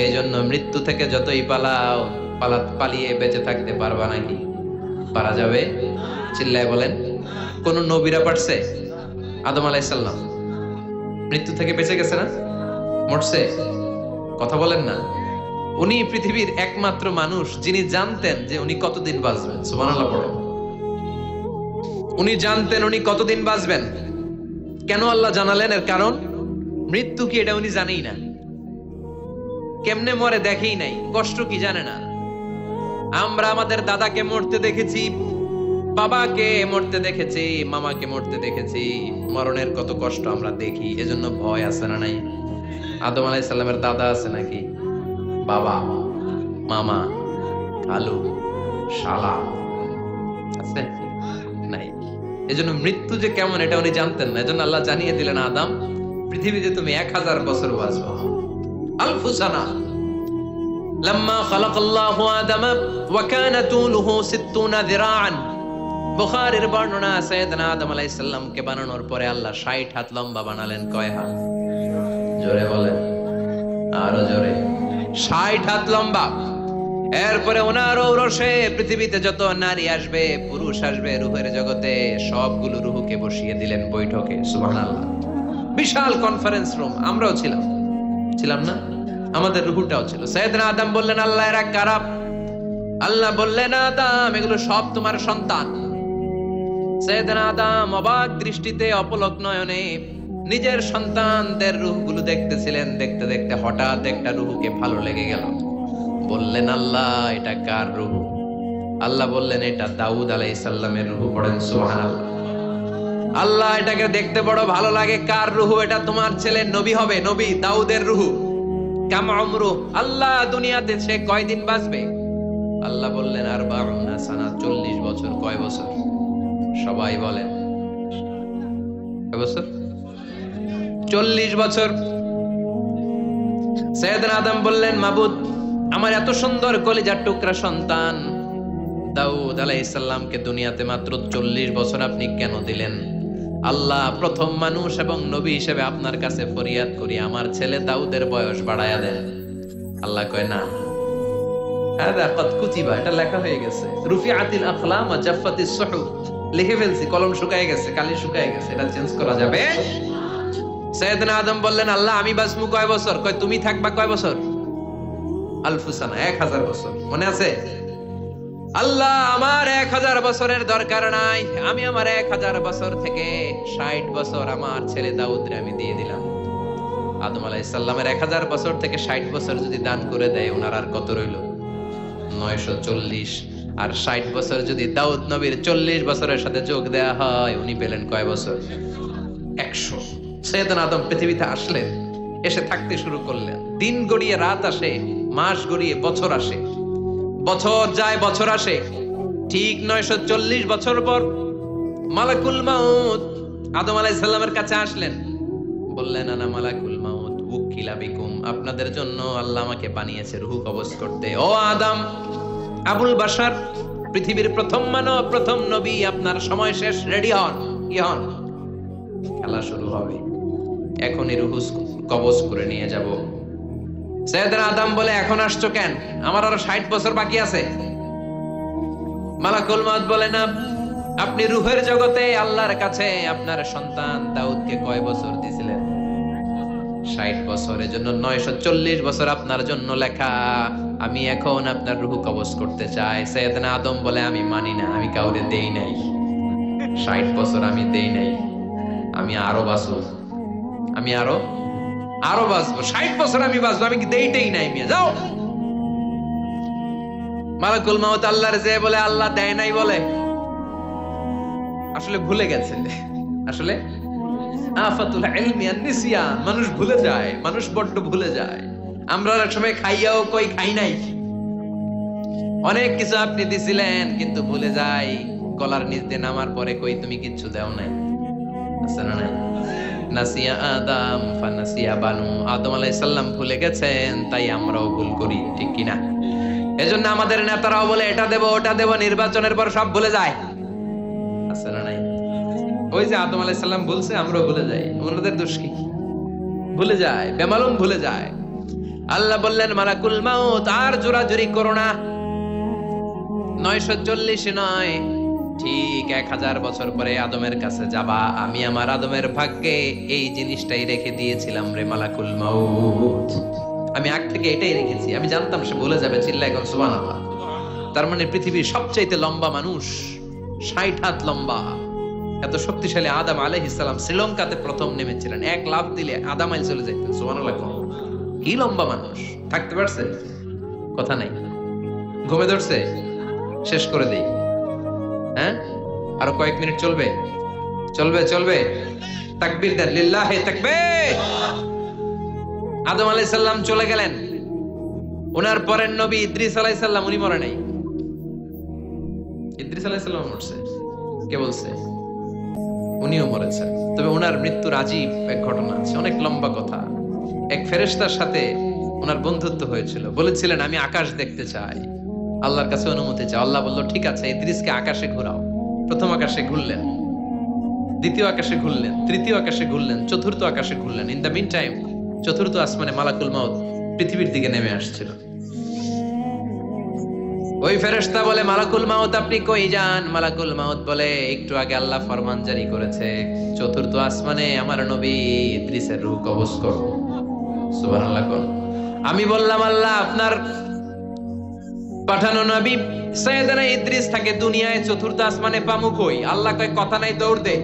এই জন্য মৃত্যু থেকে যতই পালিয়ে বেঁচে থাকতে পারবা নাকি? পারা যাবে? চিল্লায় বলেন। কোন নবীরা পারছে? আদম আলাইহিস সালাম মৃত্যু থেকে বেঁচে গেছে না? মরছে? কথা বলেন না। উনি পৃথিবীর একমাত্র মানুষ যিনি জানতেন যে উনি কতদিন বাঁচবেন। সুবহানাল্লাহ পড়েন। উনি জানতেন উনি কতদিন বাঁচবেন। কেন আল্লাহ জানালেন? এর কারণ মৃত্যু কি এটা উনি জানেই না, কেমনে মরে দেখেই নাই, কষ্ট কি জানে না। আমরা আমাদের দাদাকে মরতে দেখেছি, বাবাকে মরতে দেখেছি, মামাকে মরতে দেখেছি, মরণের কত কষ্ট আমরা দেখি, এজন্য ভয় আছে না নাই? আদম আলাইহিস সালামের দাদা আছে নাকি? বাবা, মামা, খালু, শালা আছে নাই? এজন্য মৃত্যু যে কেমন এটা উনি জানতেন না, এজন্য আল্লাহ জানিয়ে দিলেন, আদম পৃথিবীতে তুমি 1000 বছর বাঁচবে। আলফু সানা। লাম্মা খালাকাল্লাহু আদামা ওয়া কানা তুলুহু 60 যিরাআন। বুখারীর বর্ণনা, সাইয়েদনা আদম আলাইহিস সালামকে বানানোর পরে আল্লাহ 60 হাত লম্বা বানালেন। কয় হাত? জোরে বলেন, আরো জোরে। 60 হাত লম্বা। এরপরে ওনার ঔরসে পৃথিবীতে যত নারী আসবে, পুরুষ আসবে রূহের জগতে, সবগুলো রূহকে বসিয়ে দিলেন বৈঠকে। সুবহানাল্লাহ। বিশাল কনফারেন্স রুম। আমরাও ছিলাম না? আমাদের রূহটাও ছিল। সাইয়েদনা আদম বললেন, আল্লাহ এরা কারা? আল্লাহ বললেন, আদম এগুলো সব তোমার সন্তান। সাইয়েদনা আদম অবাক দৃষ্টিতে, অপলক নয়নে নিজের সন্তানদের রূহগুলো দেখতেছিলেন। দেখতে দেখতে হঠাৎ একটা রূহকে ভালো লেগে গেল। বললেন, আল্লাহ এটা কার রূহ? আল্লাহ বললেন, এটা দাউদ আলাইহিস সালামের রূহ। পড়েন সুবহানাল্লাহ। আল্লাহ এটাকে দেখতে বড় ভালো লাগে, কার রূহ? এটা তোমার ছেলে নবী হবে, নবী দাউদের রূহ। কাম উমরু, আল্লাহ দুনিয়াতে সে কয়দিন বাঁচবে? আল্লাহ বললেন, 40 সানা, 40 বছর। কয় বছর? সবাই বলেন, কয় বছর? 40 বছর। সাইয়েদনা আদম বললেন, মাবুদ আমার এত সুন্দর কলিজার টুকরা সন্তান দাউদ আলাইহিস সালামকে দুনিয়াতে মাত্র 40 বছর আপনি কেন দিলেন? আল্লাহ, প্রথম মানুষ এবং নবী হিসেবে আপনার কাছে ফরিয়াদ করি, আমার ছেলে দাউদের বয়স বাড়ায়া দেন। আল্লাহ কয়, না, হাদা কদ কুতিবা, এটা লেখা হয়ে গেছে। রুফিআতিল আকলাম ওয়া জাফফাতিস সুহুফ, লিখে ফেলছি, কলম শুকায় গেছে, কালি শুকায় গেছে, এটা চেঞ্জ করা যাবে। সাইয়েদনা আদম বললেন, আল্লাহ আমি বাঁচবো কয় বছর? কয় তুমি থাকবা কয় বছর? আলফু সানা, 1000 বছর। মনে আছে? আল্লাহ আমার 1000 বছরের দরকার নাই, আমি আমার 1000 বছর থেকে 60 বছর আমার ছেলে দাউদরে আমি দিয়ে দিলাম। আদম আলাইহিস সালামের 1000 বছর থেকে 60 বছর যদি দান করে দেয়, ওনার আর কত রইল? 940। আর 60 বছর যদি দাউদ নবীর 40 বছরের সাথে যোগ দেয়া হয়, উনি পেলেন কয় বছর? 100। সাইয়েদনা আদম পৃথিবীতে আসলেন, এসে থাকতে শুরু করলেন। দিন গড়িয়ে রাত আসে, মাস গড়িয়ে বছর আসে, বছর যায় বছর আসে। ঠিক 940 বছর পর মালাকুল মাউত আদম আলাইহিস সালামের কাছে আসলেন। বললেন, আনা মালাকুল মাউত উকিলা বিকুম, আপনাদের জন্য আল্লাহ আমাকে বানিয়েছে রূহ কবজ করতে। ও আদম, আবুল বাশার, পৃথিবীর প্রথম মানব, প্রথম নবী, আপনার সময় শেষ, রেডি হন। কি হন? খেলা শুরু হবে, এখনই রূহ কবজ করে নিয়ে যাব। সাইয়েদনা আদম বলে, এখন আসছো কেন? আমার আরো 60 বছর বাকি আছে। মালাকুল মাউত বলে, না, আপনি রূহের জগতে আল্লাহর কাছে আপনার সন্তান দাউদকে কয় বছর দিয়েছিলেন? 60 বছর। এজন্য 940 বছর আপনার জন্য লেখা। আমি এখন আপনার রূহ কবজ করতে চাই। সাইয়েদনা আদম বলে, আমি মানি না, আমি কাউরে দেই নাই। 60 বছর আমি দেই নাই, আমি আরো বাঁচবো, আমি আরো বাঁচবো, 60 বছর আমি বাঁচবো, আমি কি দেইতেই নাই। মিয়া যাও। মালাকুল মাউত আল্লাহর যে বলে, আল্লাহ দেয় নাই বলে। আসলে ভুলে গেছে। আসলে আফাতুল ইলমি আন-নিসিয়ান, মানুষ ভুলে যায়, মানুষ বড্ড ভুলে যায়। আমরা এক সময় খাইয়াও কই খাই নাই। অনেক কিছু আপনি দিছিলেন, কিন্তু ভুলে যাই। গলার নিচ দিয়ে নামার পরে কই তুমি কিচ্ছু দাও নাই। আছে না নাই? নাসিয়া আদম ফানাসিয়া বানু, আদম আলাইহিস সালাম ভুলে গেছেন, তাই আমরাও ভুল করি, ঠিক কি না? এজন্য আমাদের নেতারাও বলে, এটা দেব ওটা দেব, নির্বাচনের পর সব ভুলে যায়। আছে না নাই? ওই যে আদম আলাইহিস সালাম বলছে, আমরাও ভুলে যাই। ওনাদের দোষ কি? ভুলে যায়, বেমালুম ভুলে যায়। আল্লাহ বললেন, মালাকুল মাউত আর জোরাজুরি করো না। 940 নয়, ঠিক 1000 বছর পরে আদমের কাছে যাবা। আমি আমার আদমের ভাগ্যে এই জিনিসটাই রেখে দিয়েছিলাম রে মালাকুল মাউত। আমি আগ থেকে এটাই রেখেছি, আমি জানতাম সে ভুলে যাবে। চিল্লায় এখন সুবহানাল্লাহ। তার মানে পৃথিবীর সবচাইতে লম্বা মানুষ, 60 হাত লম্বা, এত শক্তিশালী আদম আলাইহিস সালাম শ্রীলঙ্কাতে প্রথম নেমেছিলেন। এক লাফ দিলে আধা মাইল চলে যেতেন। সুবহানাল্লাহ। কি লম্বা মানুষ! থাকতে পারছে? কথা নাই। ঘুমে ধরছে? শেষ করে দেই। হ্যাঁ, আরো কয়েক মিনিট চলবে চলবে চলবে তাকবীর দেন, লিল্লাহি তাকবীর। আদম আলাইহিস সালাম চলে গেলেন, ওনার পরের নবী ইদ্রিস আলাইহিস সালাম, উনি মরে নাই। ইদ্রিস আলাইহিস সালাম মরছে, কে বলছে? উনিও মরেছে। তবে ওনার মৃত্যুর আজীব এক ঘটনা আছে, অনেক লম্বা কথা। এক ফেরেশতার সাথে ওনার বন্ধুত্ব হয়েছিল, বলেছিলেন আমি আকাশ দেখতে চাই, আল্লাহর কাছে অনুমতি চাই। আল্লাহ বলল ঠিক আছে, ইদ্রিসকে আকাশে ঘোরাও। প্রথম আকাশে ঘুরলেন, দ্বিতীয় আকাশে ঘুরলেন, তৃতীয় আকাশে ঘুরলেন, চতুর্থ আকাশে ঘুরলেন। ইন দ্য মিন টাইম চতুর্থ আসমানে মালাকুল মাউত পৃথিবীর দিকে নেমে আসছিল। ওই ফেরেশতা বলে মালাকুল মাউত আপনি কই যান? মালাকুল মাউত বলে একটু আগে আল্লাহ ফরমান জারি করেছে চতুর্থ আসমানে আমার নবী ইদ্রিসের রূহ কবজ করো। সুবহানাল্লাহ। কোন আমি বললাম আল্লাহ আপনার পাঠানো নবী সাইয়েদনা ইদ্রিস থাকে দুনিয়ায়, চতুর্থ আসমানে পামু কই? আল্লাহ কয় কথা নাই, দৌড় দে।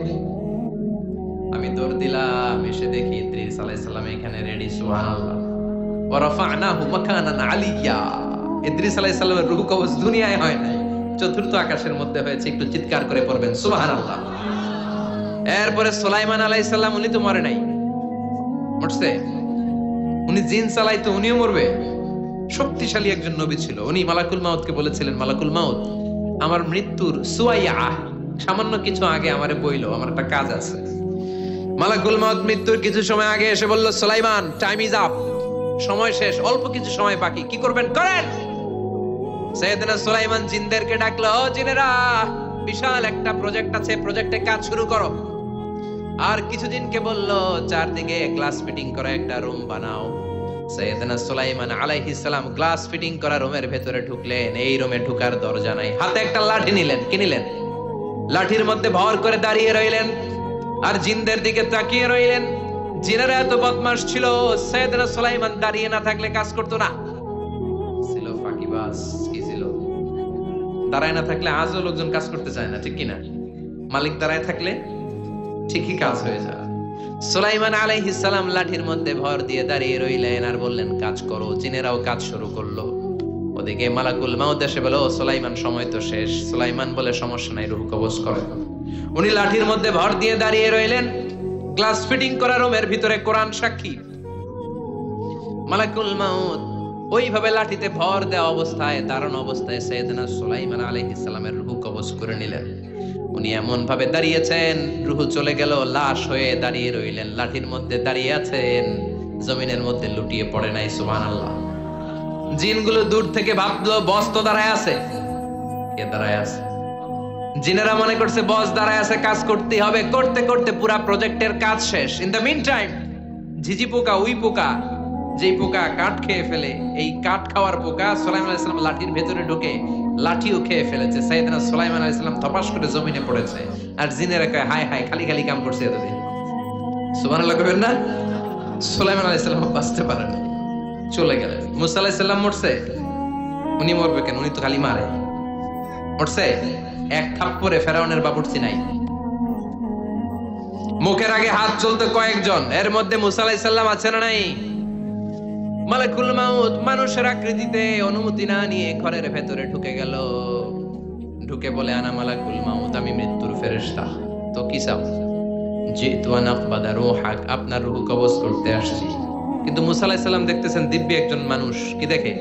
আমি দৌড় দিলাম, এসে দেখি ইদ্রিস আলাইহিস সালাম এখানে রেডি। সুবহানাল্লাহ। ওয়া রাফা'নাহু মাকানান আলিয়্যা। ইদ্রিস আলাইহিস সালামের রূহ কবজ দুনিয়ায় হয় নাই, চতুর্থ আকাশের মধ্যে হয়েছে। একটু চিৎকার করে পড়বেন সুবহানাল্লাহ। এরপরে সুলাইমান আলাইহিস সালাম, উনি তো মরে নাই, মরছে। উনি জিন চালাইতো, উনিও মরবে। শক্তিশালী একজন নবী ছিল। উনি মালাকুল মাউতকে বলেছিলেন মালাকুল মাউত আমার মৃত্যুর সুয়াইয়া সামান্য কিছু আগে আমারে বইলো, আমার একটা কাজ আছে। মালাকুল মাউত মৃত্যুর কিছু সময় আগে এসে বলল সুলাইমান টাইম ইজ আপ, সময় শেষ, অল্প কিছু সময় বাকি, কি করবেন করেন। সাইয়েদনা সুলাইমান জিনদেরকে ডাকলো, ও জিনেরা বিশাল একটা প্রজেক্ট আছে, প্রজেক্টে কাজ শুরু করো। আর কিছু জিনকে বলল চারদিকে গ্লাস ফিটিং করা একটা রুম বানাও। সাইয়েদনা সুলাইমান আলাইহিস সালাম গ্লাস ফিটিং করা রুমের ভেতরে ঢুকলেন। এই রুমে ঢুকার দরজা নাই, হাতে একটা লাঠি নিলেন। কি নিলেন? লাঠির মধ্যে ভর করে দাঁড়িয়ে রইলেন আর জিনদের দিকে তাকিয়ে রইলেন। জিনেরা এত বদমাশ ছিল, সাইয়েদনা সুলাইমান দাঁড়িয়ে না থাকলে কাজ করতো না। ছিল ফাঁকিবাজ। কি ছিল? দাঁড়ায় না থাকলে আজও লোকজন কাজ করতে চায় না, ঠিক কিনা? মালিক দাঁড়ায় থাকলে ঠিকই কাজ হয়ে যায়। সুলাইমান আলাইহিস সালাম লাঠির মধ্যে ভর দিয়ে দাঁড়িয়ে রইলেন আর বললেন কাজ করো। জিনেরাও কাজ শুরু করলো। ওদিকে মালাকুল মাউত এসে বলে, ও সুলাইমান সময় তো শেষ। সুলাইমান বলে সমস্যা নাই, রূহ কবজ করো। উনি লাঠির মধ্যে ভর দিয়ে দাঁড়িয়ে রইলেন। গ্লাস ফিটিং করা রুমের ভিতরে কোরআন সাক্ষী। মালাকুল মাউত ওইভাবে লাঠিতে ভর দেওয়া অবস্থায়, দাঁড়ানো অবস্থায় সাইয়েদনা সুলাইমান আলাইহিস সালামের রূহ কবজ করে নিলেন। উনি এমন ভাবে দাঁড়িয়েছেন, রূহ চলে গেল, লাশ হয়ে দাঁড়িয়ে রইলেন। লাঠির মধ্যে দাঁড়িয়ে আছেন, জমিনের মধ্যে লুটিয়ে পড়ে নাই। সুবহানাল্লাহ। জিনগুলো দূর থেকে ভাবলো বস তো দাঁড়ায় আছে। কে দাঁড়ায় আছে? জিনেরা মনে করছে বস দাঁড়ায় আছে, কাজ করতে হবে। করতে করতে পুরা প্রজেক্টের কাজ শেষ। ইন দ্য মিন টাইম ঝিঝি পোকা, উই পোকা, যেই পোকা কাঠ খেয়ে ফেলে, এই কাঠ খাওয়ার পোকা সুলাইমান আলাইহিস সালাম লাঠির ভেতরে ঢুকে লাঠিও খেয়ে ফেলেছে। সাইয়েদনা সুলাইমান আলাইহিস সালাম ধপাস করে জমিনে পড়েছে। আর জিনেরা কয় হায় হায়, খালি খালি কাম করছে এতদিন। সুবহানাল্লাহ কইবেন না? সুলাইমান আলাইহিস সালাম বাঁচতে পারেন, চলে গেলেন। মুসা আলাইহিস সালাম মরছে, উনি মরবে কেন? উনি তো খালি মারে। মরছে এক থাপ্পড়ে ফেরাউনের বাবুর্চি নাই। মুখের আগে হাত চলতে কয়েকজন, এর মধ্যে মুসা আলাইহিস সালাম আছে না নাই? মালাকুল মাউত মানুষের আকৃতিতে অনুমতি না নিয়ে ঘরের ভেতরে ঢুকে গেল। ঢুকে বলে আনা মালাকুল মাউত, আমি মৃত্যুর ফেরেশতা। তো কি চাও? জিতু আন আকবাদা রূহাক, আপনার রূহ কবজ করতে আসছি। কিন্তু মুসা আলাইহিস সালাম দেখতেছেন দিব্যি একজন মানুষ, কি দেখে?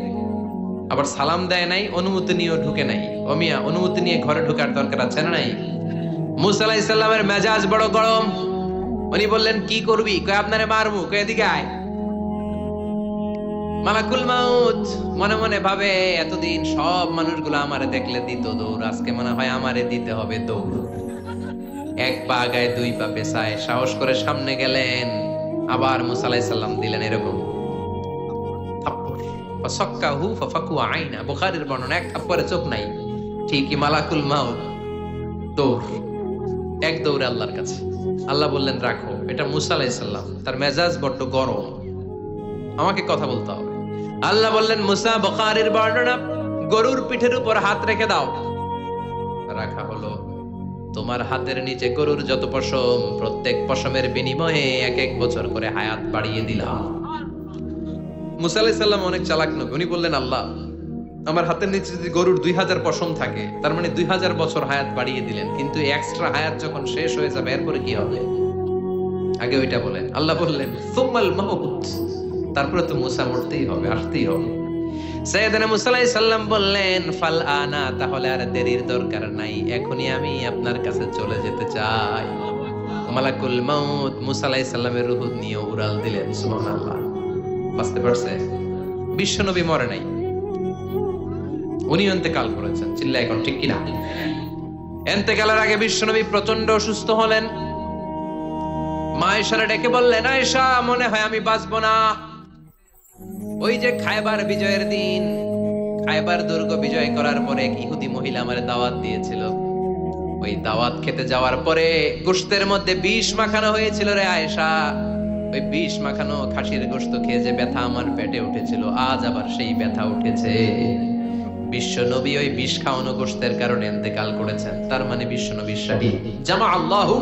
আবার সালাম দেয় নাই, অনুমতি নিয়েও ঢুকে নাই। অমিয়া অনুমতি নিয়ে ঘরে ঢোকার দরকার আছে না নাই? মুসা আলাইহিস সালামের মেজাজ বড় গরম। উনি বললেন কি করবি? কয় আপনারে মারমু। কয় এদিকে আয়। মালাকুল মাউত মনে মনে ভাবে এতদিন সব মানুষগুলো আমারে দেখলে দিত দৌড়, আজকে মনে হয় আমারে দিতে হবে দৌড়। এক পা গায়ে দুই পা পেছায় সাহস করে সামনে গেলেন। আবার মুসা আলাইহিস সালাম দিলেন এরকম থাপ্পড়। ফাসাক্কাহু ফাফাকু আইনা, বুখারীর বর্ণনা, এক থাপ্পড়ে চোখ নাই। ঠিকই মালাকুল মাউত দৌড়, এক দৌড়ে আল্লাহর কাছে। আল্লাহ বললেন রাখো, এটা মুসা আলাইহিস সালাম, তার মেজাজ বড্ড গরম, আমাকে কথা বলতে হবে। আল্লাহ বললেন মুসা, বুখারীর বর্ণনা, গরুর পিঠের উপর হাত রেখে দাও। রাখা হলো। তোমার হাতের নিচে গরুর যত পশম, প্রত্যেক পশমের বিনিময়ে এক এক বছর করে হায়াত বাড়িয়ে দিলাম। মুসা আলাইহিস সালাম অনেক চালাক নবী। উনি বললেন আল্লাহ আমার হাতের নিচে যদি গরুর 2000 পশম থাকে, তার মানে 2000 বছর হায়াত বাড়িয়ে দিলেন, কিন্তু এক্সট্রা হায়াত যখন শেষ হয়ে যাবে এরপরে কি হবে? আগে ওইটা বলেন। আল্লাহ বললেন সুম্মাল মাউত, তারপরে তো মুসা মরতেই হবে, আসতেই হবে। সাইয়েদনা মুসা আলাইহিস সালাম বললেন ফাল আনা, তাহলে আর দেরির দরকার নাই, এখনই আমি আপনার কাছে চলে যেতে চাই। মালাকুল মাউত মুসা আলাইহিস সালামের রূহ নিয়ে উড়াল দিলেন। সুবহানাল্লাহ। বুঝতে পারছে? বিশ্বনবী মরে নাই, উনি ইন্তেকাল করেছেন। চিল্লায় এখন ঠিক কিনা? ইন্তেকালের আগে বিশ্বনবী প্রচন্ড অসুস্থ হলেন। মা আয়েশারে ডেকে বললেন, আয়েশা মনে হয় আমি বাঁচবো না। ওই যে খায়বার বিজয়ের দিন, খায়বার দুর্গ বিজয় করার পরে এক ইহুদি মহিলা আমারে দাওয়াত দিয়েছিল। ওই দাওয়াত খেতে যাওয়ার পরে গোশতের মধ্যে বিষ মাখানো হয়েছিল রে আয়েশা। ওই বিষ মাখানো খাসির গোশত খেয়ে যে ব্যথা আমার পেটে উঠেছিল, আজ আবার সেই ব্যথা উঠেছে। বিশ্ব নবী ওই বিষ খাওয়ানো গোশতের কারণে ইন্তেকাল করেছেন। তার মানে বিশ্ব নবী শাহীদ। জামা আল্লাহু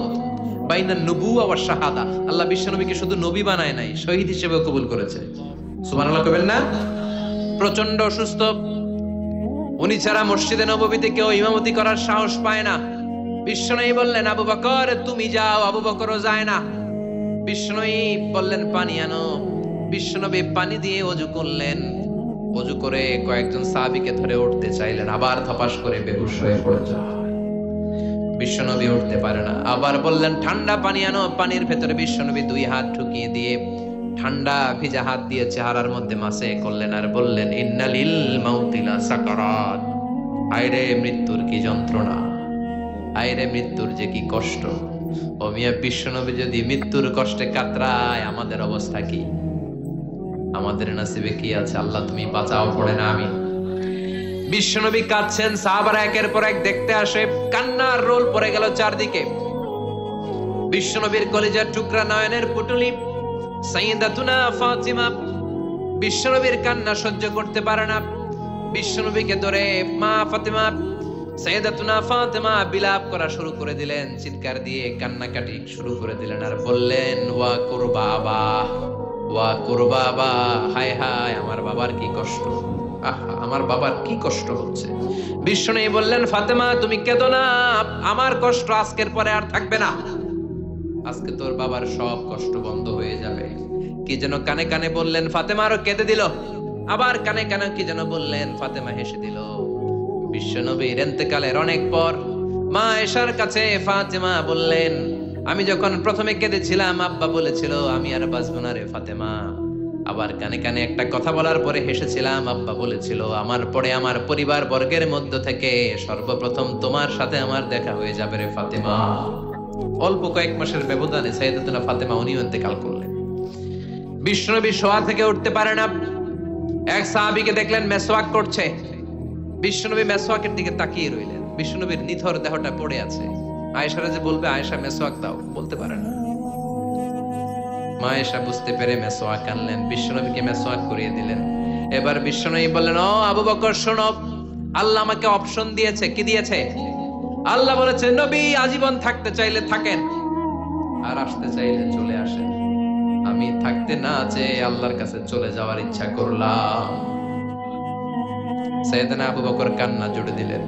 বাইনান নবুওয়া ওয়াশ শাহাদা। আল্লাহ বিশ্ব নবীকে শুধু নবী বানায় নাই, শহীদ হিসেবেও কবুল করেছে। সুবহানাল্লাহ কইবেন না? প্রচন্ড অসুস্থ, উনি ছাড়া মসজিদে নববীতে কেউ ইমামতি করার সাহস পায় না। বিশ্বনবী বললেন আবু বকর তুমি যাও, আবু বকরও যায় না। বিশ্বনবী বললেন পানি আনো। বিশ্বনবী পানি দিয়ে ওযু করলেন। ওযু করে কয়েকজন সাহাবীকে ধরে উঠতে চাইলেন, আবার ধপাস করে বেহুশ হয়ে পড়ে যায়। বিশ্বনবী উঠতে পারে না। আবার বললেন ঠান্ডা পানি আনো। পানির ভেতরে বিশ্বনবী 2 হাত ঢুকিয়ে দিয়ে ঠান্ডা ভিজা হাত দিয়ে চেহারার মধ্যে মাসে করলেন আর বললেন ইন্নালিল মাউতি লা সাকারাত। আইরে মৃত্যুর কি যন্ত্রণা, আইরে মৃত্যুর যে কি কষ্ট। ও মিয়া বিশ্বনবী যদি মৃত্যুর কষ্টে কাতরায়, আমাদের অবস্থা কি? আমাদের নসিবে কি আছে? আল্লাহ তুমি বাঁচাও, পড়ে না আমি। বিশ্বনবী কাঁদছেন, সাহাবারা একের পর এক দেখতে আসে, কান্নার রোল পড়ে গেল চারদিকে। বিশ্বনবীর কলিজার টুকরা নয়নের পুটুলি সাইয়্যিদাতুনা ফাতিমা বিশ্বনবীর কান্না সহ্য করতে পারে না। বিশ্বনবীকে ধরে মা ফাতিমা, সাইয়্যিদাতুনা ফাতিমা বিলাপ করা শুরু করে দিলেন, চিৎকার দিয়ে কান্নাকাটি শুরু করে দিলেন আর বললেন ওয়া কুরবাবা, ওয়া কুরবাবা, হায় হায় আমার বাবার কি কষ্ট, আহা আমার বাবার কি কষ্ট হচ্ছে। বিশ্বনবী বললেন ফাতেমা তুমি কেঁদো না, আমার কষ্ট আজকের পরে আর থাকবে না, আজকে তোর বাবার সব কষ্ট বন্ধ হয়ে যাবে। কি যেন কানে কানে বললেন, ফাতেমা আরো কেঁদে দিল। আবার কানে কানে কি যেন বললেন, ফাতেমা হেসে দিল। বিশ্বনবীর ইন্তেকালের অনেক পর মা আয়েশার কাছে ফাতেমা বললেন, আমি যখন প্রথমে কেঁদেছিলাম আব্বা বলেছিল আমি আর বাঁচবো না রে ফাতেমা। আবার কানে কানে একটা কথা বলার পরে হেসেছিলাম, আব্বা বলেছিল আমার পরে আমার পরিবার বর্গের মধ্য থেকে সর্বপ্রথম তোমার সাথে আমার দেখা হয়ে যাবে রে ফাতেমা। অল্প কয়েক মাসের ব্যবধানে সাইয়্যিদাতুনা ফাতেমা উনিও ইন্তেকাল করলেন। বিশ্বনবী শোয়া থেকে উঠতে পারে না। এক সাহাবীকে দেখলেন মেসওয়াক করছে। বিশ্বনবী মেসওয়াকের দিকে তাকিয়ে রইলেন। বিশ্বনবীর নিথর দেহটা পড়ে আছে। আয়েশারা যে বলবে আয়েশা মেসওয়াক দাও, বলতে পারে না। মা আয়েশা বুঝতে পেরে মেসওয়াক আনলেন, বিশ্বনবীকে মেসওয়াক করিয়ে দিলেন। এবার বিশ্বনবী বললেন, ও আবু বকর শোনো, আল্লাহ আমাকে অপশন দিয়েছে। কি দিয়েছে? আল্লাহ বলেছে নবী আজীবন থাকতে চাইলে থাকেন, আর আসতে চাইলে চলে আসেন। আমি থাকতে না চেয়ে আল্লাহর কাছে চলে যাওয়ার ইচ্ছা করলাম। সাইয়েদনা আবু বকর কান্না জুড়ে দিলেন।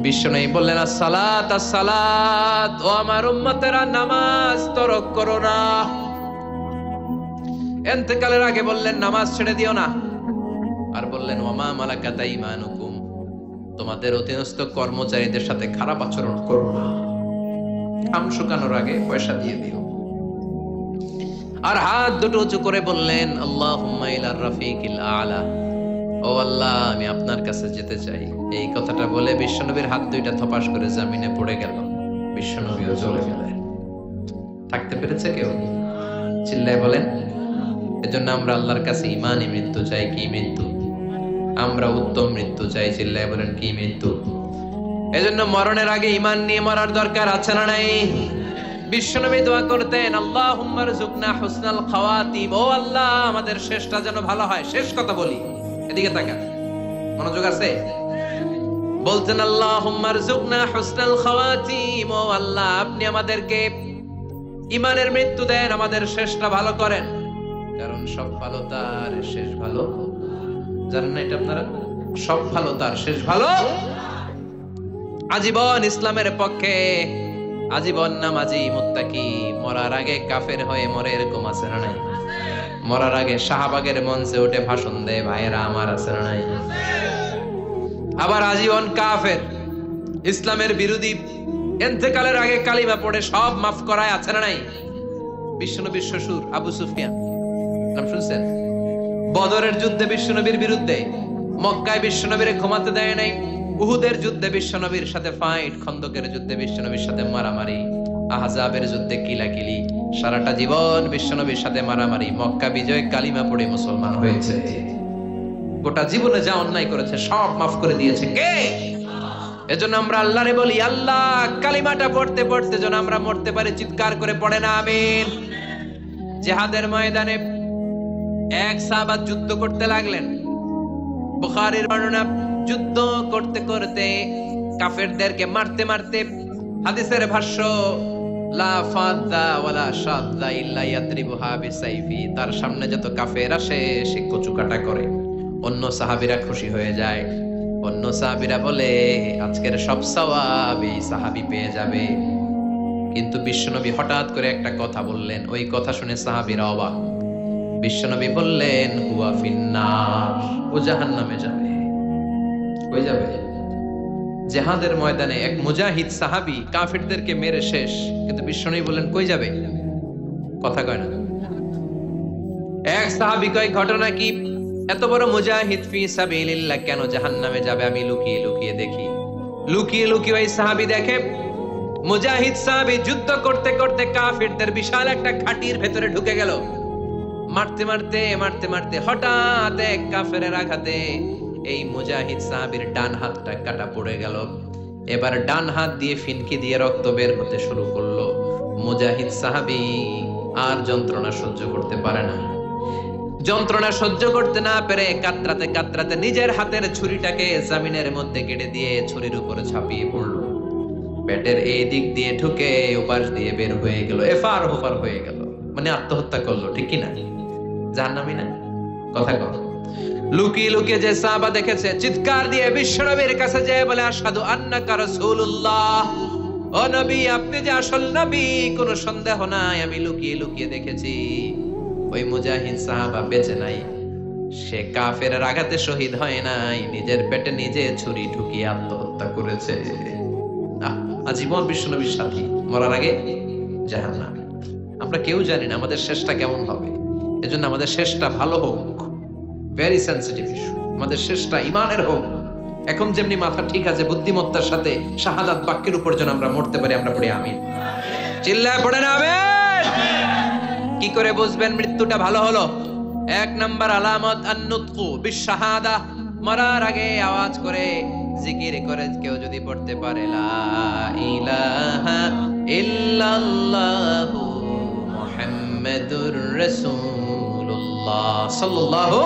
বিশ্বনবী বললেন আসসালাত আসসালাত, ও আমার উম্মতেরা নামাজ তরক করো না। ইন্তেকালের আগে বললেন নামাজ ছেড়ে দিও না। আর বললেন ওয়ামা মালাকাত আইমানুকুম, তোমাদের অধীনস্থ কর্মচারীদের সাথে খারাপ আচরণ করো না। খাম শুকানোর আগে পয়সা দিয়ে দিও। আর হাত দুটো উঁচু করে বললেন আল্লাহুম্মা ইলার রাফিকিল আলা, ও আল্লাহ আমি আপনার কাছে যেতে চাই। এই কথাটা বলে বিশ্বনবীর হাত দুইটা থপাস করে জমিনে পড়ে গেল। বিশ্বনবীও চলে গেলেন। থাকতে পেরেছে কেউ? চিল্লায় বলেন। এজন্য আমরা আল্লাহর কাছে ঈমানি মৃত্যু চাই। কি মৃত্যু? আমরা উত্তম মৃত্যু চাই। চিল্লায় বলেন কি মৃত্যু? এজন্য মরণের আগে ঈমান নিয়ে মরার দরকার আছে না নাই? বিশ্বনবী দোয়া করতেন আল্লাহুম্মা রযুকনা হুসনাল খাওয়াতিম, ও আল্লাহ আমাদের শেষটা যেন ভালো হয়। শেষ কথা বলি, এদিকে তাকান, মনোযোগ আছে? বলতেন আল্লাহুম্মা রযুকনা হুসনাল খাওয়াতিম, ও আল্লাহ আপনি আমাদেরকে ঈমানের মৃত্যু দেন, আমাদের শেষটা ভালো করেন। কারণ সব ভালো তার শেষ ভালো। জানেন না এটা আপনারা? সব ভালো তার শেষ ভালো। আজীবন ইসলামের পক্ষে, আজীবন নামাজি মুত্তাকি, মরার আগে কাফের হয়ে মরে, এরকম আছে না নাই? মরার আগে শাহবাগের মঞ্চে উঠে ভাষণ দেয়, ভাইয়েরা আমার, আছে না নাই? আবার আজীবন কাফের, ইসলামের বিরোধী, ইন্তেকালের আগে কালিমা পড়ে সব মাফ করায়, আছে না নাই? বিশ্বনবীর শ্বশুর আবু সুফিয়ান, নাম শুনছেন? বদরের যুদ্ধে বিশ্বনবীর বিরুদ্ধে, মক্কায় বিশ্বনবীর ঘুমাতে দেয় নাই, উহুদের যুদ্ধে বিশ্বনবীর সাথে ফাইট, খন্দকের যুদ্ধে বিশ্বনবীর সাথে মারামারি, আহজাবের যুদ্ধে কিলাকিলি, সারাটা জীবন বিশ্বনবীর সাথে মারামারি, মক্কা বিজয় কালিমা পড়ে মুসলমান হয়েছে। গোটা জীবনে যা অন্যায় করেছে সব মাফ করে দিয়েছে কে? এজন্য আমরা আল্লাহরে বলি, আল্লাহ কালিমাটা পড়তে পড়তে যেন আমরা মরতে পারি, চিৎকার করে পড়ে না আমিন। জিহাদের ময়দানে এক সাহাবা যুদ্ধ করতে লাগলেন, বুখারীর বর্ণনা, যুদ্ধ করতে করতে কাফেরদেরকে মারতে মারতে, হাদিসের ভাষ্য, লা ফাদা ওয়ালা শাদা ইল্লা ইয়াদরিবুহা বিসাইফি, তার সামনে যত কাফের আসে সে কচুকাটা করে। অন্য সাহাবীরা খুশি হয়ে যায়, অন্য সাহাবীরা বলে আজকের সব সওয়াব এই সাহাবী পেয়ে যাবে। কিন্তু বিশ্বনবী হঠাৎ করে একটা কথা বললেন, ওই কথা শুনে সাহাবীরা অবাক। বিশ্বনবী বললেন, হুয়া ফিন্নার, ও জাহান্নামে যাবে। কই যাবে? জিহাদের ময়দানে এক মুজাহিদ সাহাবী কাফেরদেরকে মেরে শেষ, কিন্তু বিশ্বনবী বললেন কই যাবে? কথা কয় না। এক সাহাবী কয়, ঘটনা কি? এত বড় মুজাহিদ ফি সাবিলিল্লাহ কেন জাহান্নামে যাবে? আমি লুকিয়ে লুকিয়ে দেখি। লুকিয়ে লুকিয়ে ওই সাহাবী দেখে, মুজাহিদ সাহাবী যুদ্ধ করতে করতে কাফেরদের বিশাল একটা ঘাটির ভেতরে ঢুকে গেল। মারতে মারতে মারতে মারতে হঠাৎ এক কাফেরের আঘাতে এই মুজাহিদ সাহাবীর ডান হাতটা কাটা পড়ে গেল। এবার ডান হাত দিয়ে ফিনকি দিয়ে রক্ত বের হতে শুরু করলো। মুজাহিদ সাহাবী আর যন্ত্রণা সহ্য করতে পারে না। যন্ত্রণা সহ্য করতে না পেরে কাতরাতে কাতরাতে নিজের হাতের ছুরিটাকে জমিনের মধ্যে কেটে দিয়ে ছুরির উপরে ছাপিয়ে পড়ল। পেটের এই দিক দিয়ে ঢুকে ওপাশ দিয়ে বের হয়ে গেল, এফার ওপার হয়ে গেল, মানে আত্মহত্যা করলো। ঠিক কি না? জাহান্নামী না? কথা কর। লুকিয়ে লুকিয়ে যে সাহাবা দেখেছে, চিৎকার দিয়ে বিশ্বনবীর কাছে যেয়ে বলে, আশহাদু আন্নাকা রাসূলুল্লাহ, ও নবী আপনি যে আসল নবী, কোনো সন্দেহ নাই, আমি লুকিয়ে লুকিয়ে দেখেছি। ওই মুজাহিদ সাহাবা বেঁচে নাই, সে কাফেরের আঘাতে শহীদ হয় নাই, নিজের পেটে নিজে ছুরি ঢুকিয়ে আত্মহত্যা করেছে। আজীবন বিশ্বনবীর সাথী, মরার আগে জাহান্নামে। আমরা কেউ জানি না আমাদের শেষটা কেমন হবে, এজন্য আমাদের শেষটা ভালো হোক, ভেরি সেনসিটিভ ইস্যু। আমাদের শেষটা ইমানের হোক। এখন যেমনি মাথা ঠিক আছে, বুদ্ধিমত্তার সাথে শাহাদাত বাক্যের উপর যেন আমরা মরতে পারি, আমরা পড়ি আমিন। চিল্লায় পড়েন আমিন। কি করে বুঝবেন মৃত্যুটা ভালো হলো? এক নাম্বার আলামত আন-নুতকু বিশ-শাহাদা, মরার আগে আওয়াজ করে জিকির করে কেউ যদি পড়তে পারে, লা ইলাহা ইল্লাল্লাহু মুহাম্মাদুর রাসূলুল্লাহ সাল্লাল্লাহু,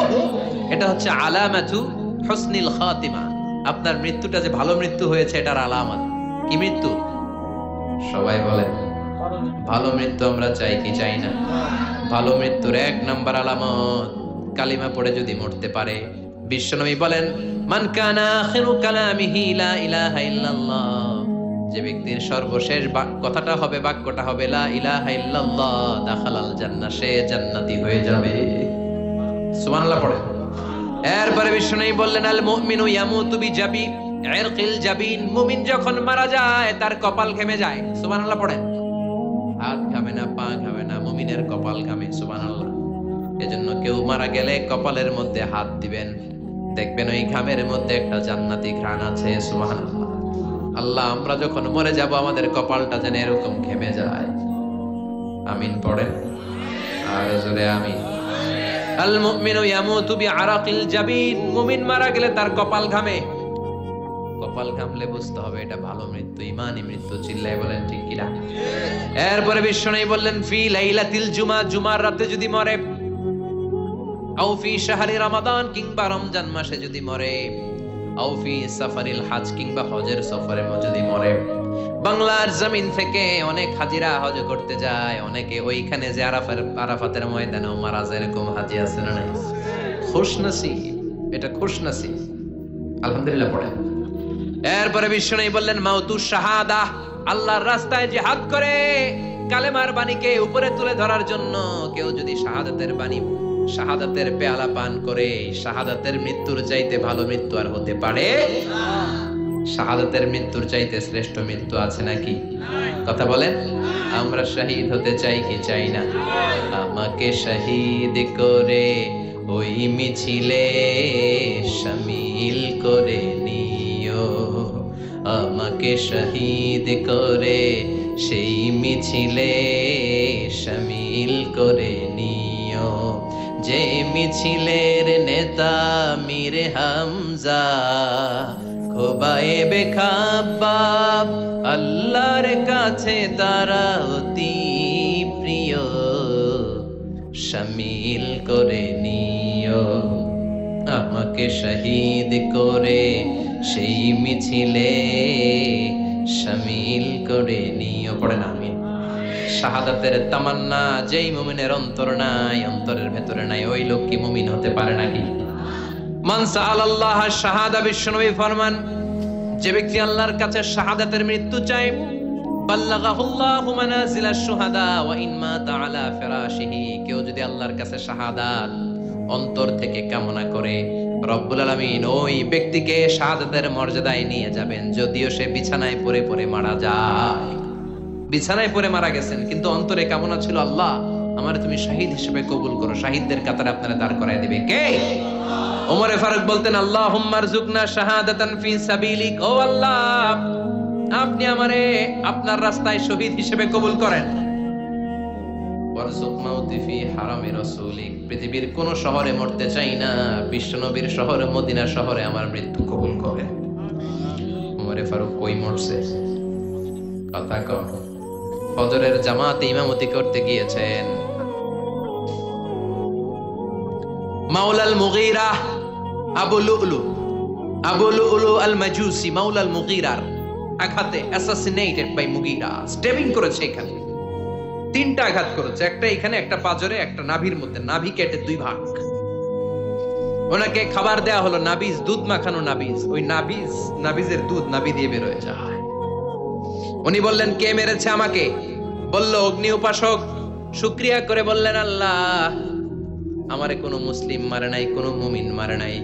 এটা হচ্ছে আলামাতু হুসনিল খাতিমা। আপনার মৃত্যুটা যে ভালো মৃত্যু হয়েছে এটার আলামত। কি মৃত্যু? সবাই বলেন ভালো মৃত্যু আমরা চাই কি চাই না? ভালো মৃত্যুর এক নাম্বার আলামত কালিমা পড়ে যদি মরতে পারে। বিশ্বনবী বলেন, মান কানা আখিরু কালামিহি লা ইলাহা ইল্লাল্লাহ, যে ব্যক্তির সর্বশেষ কথাটা হবে, বাক্যটা হবে লা ইলাহা ইল্লাল্লাহ, দাখালাল জান্নাহ, সে জান্নাতি হয়ে যাবে। সুবহানাল্লাহ পড়ে। এরপরে বিশ্বনবী বললেন, আল মুমিনু ইয়ামুতু বিজাবি ইরকিল জাবিন, মুমিন যখন মারা যায় তার কপাল ঘেমে যায়। সুবহানাল্লাহ পড়েন। হাত ঘামে না, পা ঘামে না, মুমিনের কপাল ঘামে। সুবহানাল্লাহ। এজন্য কেউ মারা গেলে কপালের মধ্যে হাত দিবেন, দেখবেন ওই ঘামের মধ্যে একটা জান্নাতি ঘ্রাণ আছে। সুবহানাল্লাহ। আল্লাহ আমরা যখন মরে যাব আমাদের কপালটা যেন এরকম ঘেমে যায়। আমিন পড়েন আর জোরে আমিন। আল মুমিনু ইয়ামুতু বিআরাকিল জাবিন, মুমিন মারা গেলে তার কপাল ঘামে। কপাল ঘামলে বুঝতে হবে এটা ভালো মৃত্যু, ঈমানি মৃত্যু। চিল্লায় বলেন ঠিক কি না? এরপরে বিশ্বনবী বললেন, ফি লাইলাতিল জুমা, জুমার রাতে যদি মরে, আও ফি শাহরি রমাদান, কিংবা রমজান মাসে যদি মরে, আও ফি সাফারিল হজ, কিংবা হজের সফরে যদি মরে। বাংলার জমিন থেকে অনেক হাজিরা হজ করতে যায়, অনেকে ওইখানে যে আরাফাতের ময়দানেও মারা যায়, এরকম হাজি আছে না নাই? খুশনসিব, এটা খুশনসিব। আলহামদুলিল্লাহ পড়েন। এরপরে বিশ্বনবী বললেন মাউতুশ শাহাদা, আল্লাহর রাস্তায় জিহাদ করে কালেমার বাণীকে উপরে তুলে ধরার জন্য কেউ যদি শাহাদাতের বাণী, শাহাদাতের পেয়ালা পান করে, শাহাদাতের মৃত্যুর চাইতে ভালো মৃত্যু আর হতে পারে? শাহাদাতের মৃত্যুর চাইতে শ্রেষ্ঠ মৃত্যু আছে নাকি? কথা বলেন। আমরা শহীদ হতে চাই কি চাই না? আমাকে শহীদ করে ওই মিছিলে শামিল করে নিও, আমাকে শহীদ করে সেই মিছিলে শামিল করে নিও, যে মিছিলের নেতা মীর হামজা, খোবায়েবে খাব্বাব, আল্লাহর কাছে তারা অতি প্রিয়, শামিল করে নিও, আমাকে শহীদ করে সেই মিছিলে শামিল করে নিও। পড়েন আমিন। শাহাদাতের তামান্না যেই মুমিনের অন্তর নাই, অন্তরের ভেতরে নাই, ওই লোক কি মুমিন হতে পারে নাকি? মান সাআলাল্লাহ শাহাদা, বিশ্বনবী ফরমান, যে ব্যক্তি আল্লাহর কাছে শাহাদাতের মৃত্যু চায়, বাল্লাগাহুল্লাহু মানাজিলাশ শুহাদা ওয়া ইন মাতা আলা ফিরাশিহি, কেউ যদি আল্লাহর কাছে শাহাদাত অন্তর থেকে কামনা করে, রব্বুল আলামিন ওই ব্যক্তিকে শাহাদাতের মর্যাদায় নিয়ে যাবেন, যদিও সে বিছানায় পড়ে পড়ে মারা যায়। বিছানায় পড়ে মারা গেছেন, কিন্তু অন্তরে কামনা ছিল, আল্লাহ আমার তুমি শহীদ হিসেবে কবুল করো। শহীদদের কাতারে আপনারা দাঁড় করায় দিবে কে? ওমরে ফারুক বলতেন, আল্লাহুম্মা রযুকনা শাহাদাতান ফি সাবিলিক, ও আল্লাহ আপনি আমারে আপনার রাস্তায় শহীদ হিসেবে কবুল করেন। ওয়ারযুক মাউতি ফি হারামি রাসূলিক, পৃথিবীর কোন শহরে মরতে চাই না, বিশ্বনবীর শহর মদিনা শহরে আমার মৃত্যু কবুল করেন। ওমরে ফারুক কই মরছে? কথা কও। ফজরের জামাতে ইমামতি করতে গিয়েছেন, মাওলাল মুগীরা আবু লুলু আল মাজুসি, মাওলাল মুগীরার আঘাতে অ্যাসাসিনেটেড বাই মুগীরা, স্টেবিং করেছে এখানে, তিনটা আঘাত করেছে, একটা এখানে, একটা পাজরে, একটা নাভির মধ্যে, নাভি কেটে দুই ভাগ। ওনাকে খাবার দেয়া হলো নাবিজ, দুধ মাখানো নাবিজ, ওই নাবিজের দুধ নাভি দিয়ে বের হয়ে যায়। উনি বললেন, কে মেরেছে আমাকে? বলল, অগ্নি উপাসক। শুকরিয়া করে বললেন, আল্লাহ আমারে কোনো মুসলিম মারে নাই, কোনো মুমিন মারে নাই।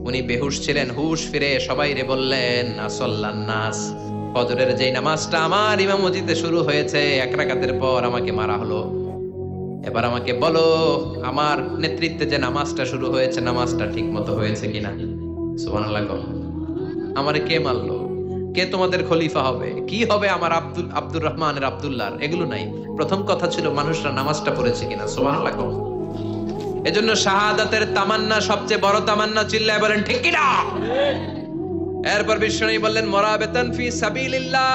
উনি বেহুশ ছিলেন, হুশ ফিরে সবাই রে বললেন, আসল্লান নাস, ফজরের যেই নামাজটা আমার ইমামতিতে শুরু হয়েছে, এক রাকাতের পর আমাকে মারা হলো। এবার আমাকে বলো, আমার নেতৃত্বে যে নামাজটা শুরু হয়েছে, নামাজটা ঠিক মতো হয়েছে কিনা? সুবহানাল্লাহ। আমারে কে মারলো? কে তোমাদের খলিফা হবে? কি হবে আমার আব্দুর রহমানের, আব্দুল্লাহর? এগুলো নাই। প্রথম কথা ছিল মানুষরা নামাজটা পড়েছে কিনা। সুবহানাল্লাহ। এজন্য শাহাদাতের তামান্না সবচেয়ে বড় তামান্না, চিল্লায় বলেন ঠিক কিনা? এরপর বিশ্বনবী বললেন, মুরাবিতান ফি সাবিলিল্লাহ,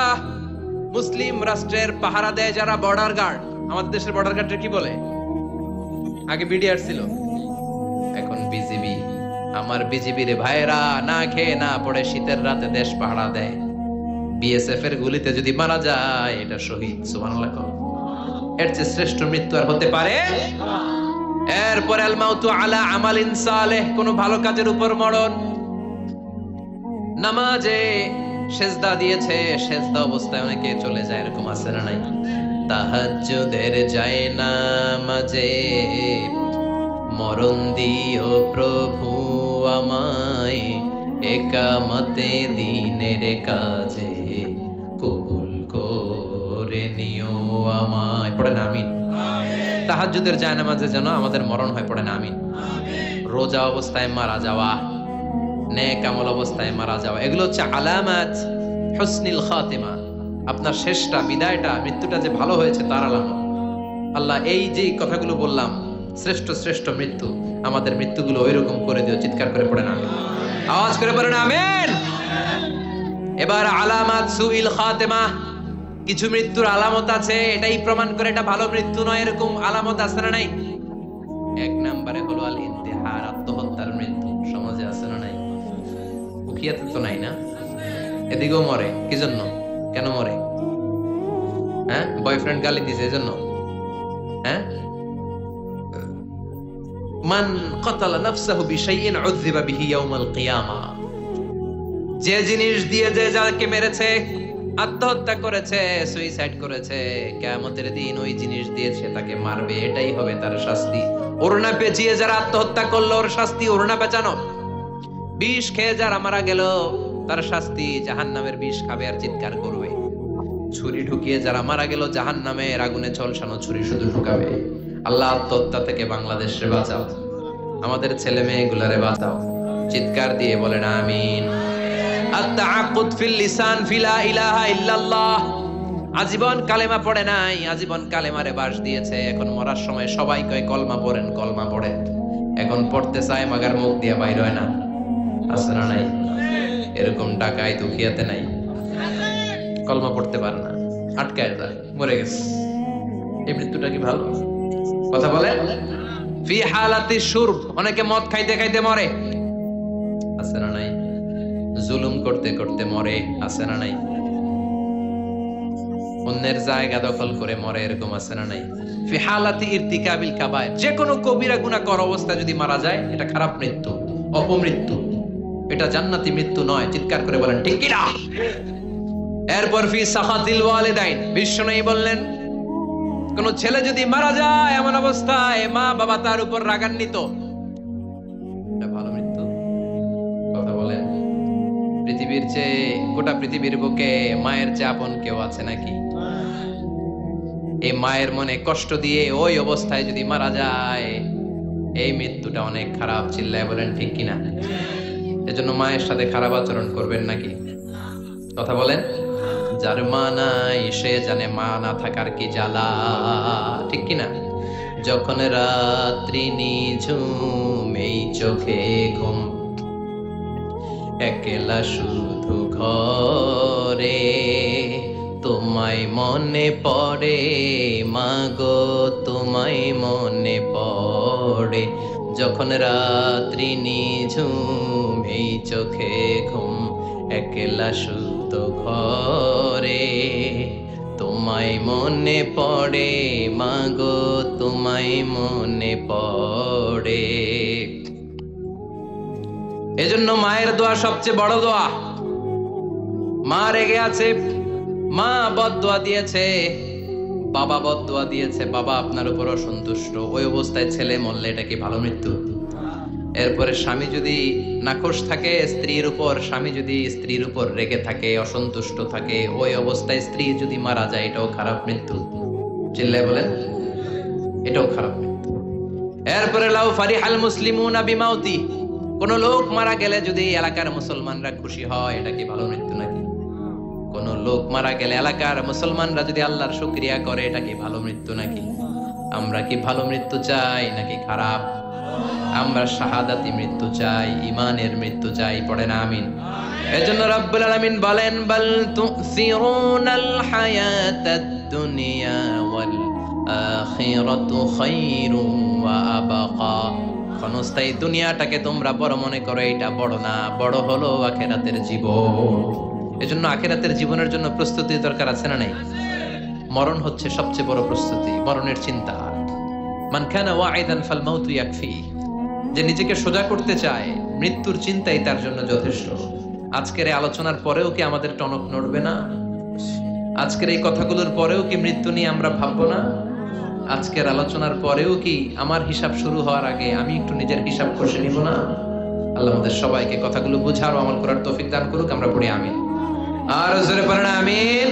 মুসলিম রাষ্ট্রের পাহারা দেয় যারা, বর্ডার গার্ড। আমাদের দেশের বর্ডার গার্ডের কি বলে? আগে বিডিআর ছিল, এখন বিজিবি। আমার বিজিবির ভাইরা না খেয়ে না পড়ে শীতের রাতে দেশ পাহারা দেয়। বিএসএফ এর গুলিতে যদি মারা যায়, এটা শহীদ। সুবহানাল্লাহ। এর চেয়ে শ্রেষ্ঠ মৃত্যু আর হতে পারে? এরপর আল মাউতু আলা আমালিন সালেহ, কোন ভালো কাজের উপর মরণ। নামাজে সেজদা দিয়েছে, সেজদা অবস্থায় অনেকে চলে যায়, এরকম আছে না নাই? তাহাজ্জুদের যায় নামাজে মরণ দিও প্রভু আমায়, একামতে দিনের কাজে কবুল করে নিও আমায়। পড়েন আমিন। তাহাজ্জুদের যায় নামাজে যেন আমাদের মরণ হয়, পড়েন আমিন। রোজা অবস্থায় মারা যাওয়া, নেক আমল অবস্থায় মারা যাওয়া, এগুলো হচ্ছে আলামাত হুসনিল খাতিমা। আপনার শেষটা, বিদায়টা, মৃত্যুটা যে ভালো হয়েছে তার আলামত। আল্লাহ এই যে কথাগুলো বললাম, শ্রেষ্ঠ শ্রেষ্ঠ মৃত্যু, আমাদের মৃত্যুগুলো ওইরকম করে দিও। চিৎকার করে পড়েন আমিন, আওয়াজ করে পড়েন আমিন। এবার আলামাত সুইল খাতিমা, কিছু মৃত্যুর আলামত আছে, এটাই প্রমাণ করে এটা ভালো মৃত্যু নয়, এরকম আলামত আছে না নাই? এক নম্বরে হলো আল ইন্তিহার, আত্মহত্যার মৃত্যু। সমাজে আছে না নাই? উখিয়াতে তো নাই না? এদিকেও মরে, কি জন্য? কেন মরে? হ্যাঁ, বয়ফ্রেন্ড গালি দিছে এজন্য? হ্যাঁ, মান ক্বাতালা নাফসাহু বিশাইইন উযযিবা বিহি ইয়াউমাল কিয়ামা, যে জিনিস দিয়ে যে যাকে মেরেছে, আত্মহত্যা করেছে, সুইসাইড করেছে, কিয়ামতের দিন ওই জিনিস দিয়েছে তাকে মারবে, এটাই হবে তার শাস্তি। ওড়না পেঁচিয়ে যারা আত্মহত্যা করলো ওর শাস্তি ওড়না পেঁচানো। বিষ খেয়ে যারা মারা গেল তার শাস্তি জাহান্নামের বিষ খাবে আর চিৎকার করবে। ছুরি ঢুকিয়ে যারা মারা গেল জাহান্নামের আগুনে ঝলসানো ছুরি শুধু ঢুকাবে। আল্লাহ আত্মহত্যা থেকে বাংলাদেশে বাঁচাও, আমাদের ছেলে মেয়েগুলারে বাঁচাও। চিৎকার দিয়ে বলেন আমিন। আত-তাআক্কুদ ফিল লিসান ফিলা ইলাহা ইল্লাল্লাহ। আজীবন কালেমা পড়ে নাই, আজীবন কালেমারে বাস দিয়েছে, এখন মরার সময় সবাই কয় কলমা পড়েন কলমা পড়েন, এখন পড়তে চায় মাগার মুখ দিয়ে বাইর হয় না। আছে না নাই? এরকম ডাকায় দুখিয়াতে নাই, কলমা পড়তে পারে না, আটকায় যায়, মরে গেছে। এই মৃত্যুটা কি ভালো কথা বলে? ফি হালাতি শুরব, অনেকে মদ খাইতে খাইতে মরে, আছে না নাই? জুলুম করতে করতে মরে, আছে না নাই? অন্যের জায়গা দখল করে মরে, এরকম আছে না নাই? ফি হালাতি ইরতিকাবিল কাবায়ের, যে কোনো কবিরা গুনাহ করা অবস্থা যদি মারা যায় এটা খারাপ মৃত্যু, অপমৃত্যু, এটা জান্নাতি মৃত্যু নয়। চিৎকার করে বলেন ঠিক কি না? এরপর ফি সাখাতিল ওয়ালিদাইন, বিশ্বনবী বললেন কোন ছেলে যদি মারা যায় এমন অবস্থায় মা বাবা তার উপর রাগান্বিত, এটা ভালো মৃত্যু? কথা বলেন। পৃথিবীর চেয়ে, গোটা পৃথিবীর বুকে মায়ের চেয়ে আপন কেউ আছে নাকি? এই মায়ের মনে কষ্ট দিয়ে ওই অবস্থায় যদি মারা যায় এই মৃত্যুটা অনেক খারাপ। চিল্লায় বলেন ঠিক কিনা? এজন্য মায়ের সাথে খারাপ আচরণ করবেন নাকি? কথা বলেন। যার মা নাই সে জানে মা না থাকার কি জ্বালা, ঠিক কিনা? যখন রাত্রি নিঝুম এই চোখে ঘুম, একলা শুধু ঘরে তোমায় মনে পড়ে মাগো, তোমায় মনে পড়ে। যখন রাত্রি নিঝুম এই চোখে ঘুম, একলা শুধু ঘরে তোমায় মনে পড়ে মাগো, তোমায় মনে পড়ে। এজন্য মায়ের দোয়া সবচেয়ে বড় দোয়া। মা রেগে আছে, মা বদদোয়া দিয়েছে, বাবা বদদোয়া দিয়েছে, বাবা আপনার উপর অসন্তুষ্ট, ওই অবস্থায় ছেলে মরলে এটা কি ভালো মৃত্যু? এরপরে স্বামী যদি নাখোশ থাকে স্ত্রীর উপর, স্বামী যদি স্ত্রীর উপর রেগে থাকে, অসন্তুষ্ট থাকে, ওই অবস্থায় স্ত্রী যদি মারা যায় এটাও খারাপ মৃত্যু। চিল্লায় বলেন এটাও খারাপ মৃত্যু। এরপরে লাউ ফারিহাল মুসলিমুনা বিমাউতি, কোন লোক মারা গেলে যদি এলাকার মুসলমানরা খুশি হয় এটা কি ভালো মৃত্যু নাকি? কোন লোক মারা গেলে এলাকার মুসলমানরা যদি আল্লাহর শুকরিয়া করে এটা কি ভালো মৃত্যু নাকি? আমরা কি ভালো মৃত্যু চাই নাকি খারাপ? আমরা শাহাদাতি মৃত্যু চাই, ঈমানের মৃত্যু চাই। পড়েন আমিন। এজন্য রব্বুল আলামিন বলেন বাল তুসিরুনাল হায়াতাদ দুনিয়া ওয়াল আখিরাতু খায়রুন ওয়া আবকা। ক্ষণস্থায়ী দুনিয়াটাকে তোমরা বড় মনে করো, এটা বড় না, বড় হলো আখিরাতের জীবন। এজন্য আখিরাতের জীবনের জন্য প্রস্তুতি দরকার, আছে না নাই? মরণ হচ্ছে সবচেয়ে বড় প্রস্তুতি, মরণের চিন্তা। মান কানা ওয়াইদান ফাল মাউতু ইয়াকফি, যে নিজেকে সোজা করতে চায় মৃত্যুর চিন্তাই তার জন্য যথেষ্ট। আজকের এই আলোচনার পরেও কি আমাদের টনক নড়বে না? আজকের এই কথাগুলোর পরেও কি মৃত্যু নিয়ে আমরা ভাববো না? আজকের আলোচনার পরেও কি আমার হিসাব শুরু হওয়ার আগে আমি একটু নিজের হিসাব কষে নিব না? আল্লাহ আমাদের সবাইকে কথাগুলো বুঝার ও আমল করার তৌফিক দান করুক। আমরা পড়ি আমিন। আর জোরে পড়েন আমিন।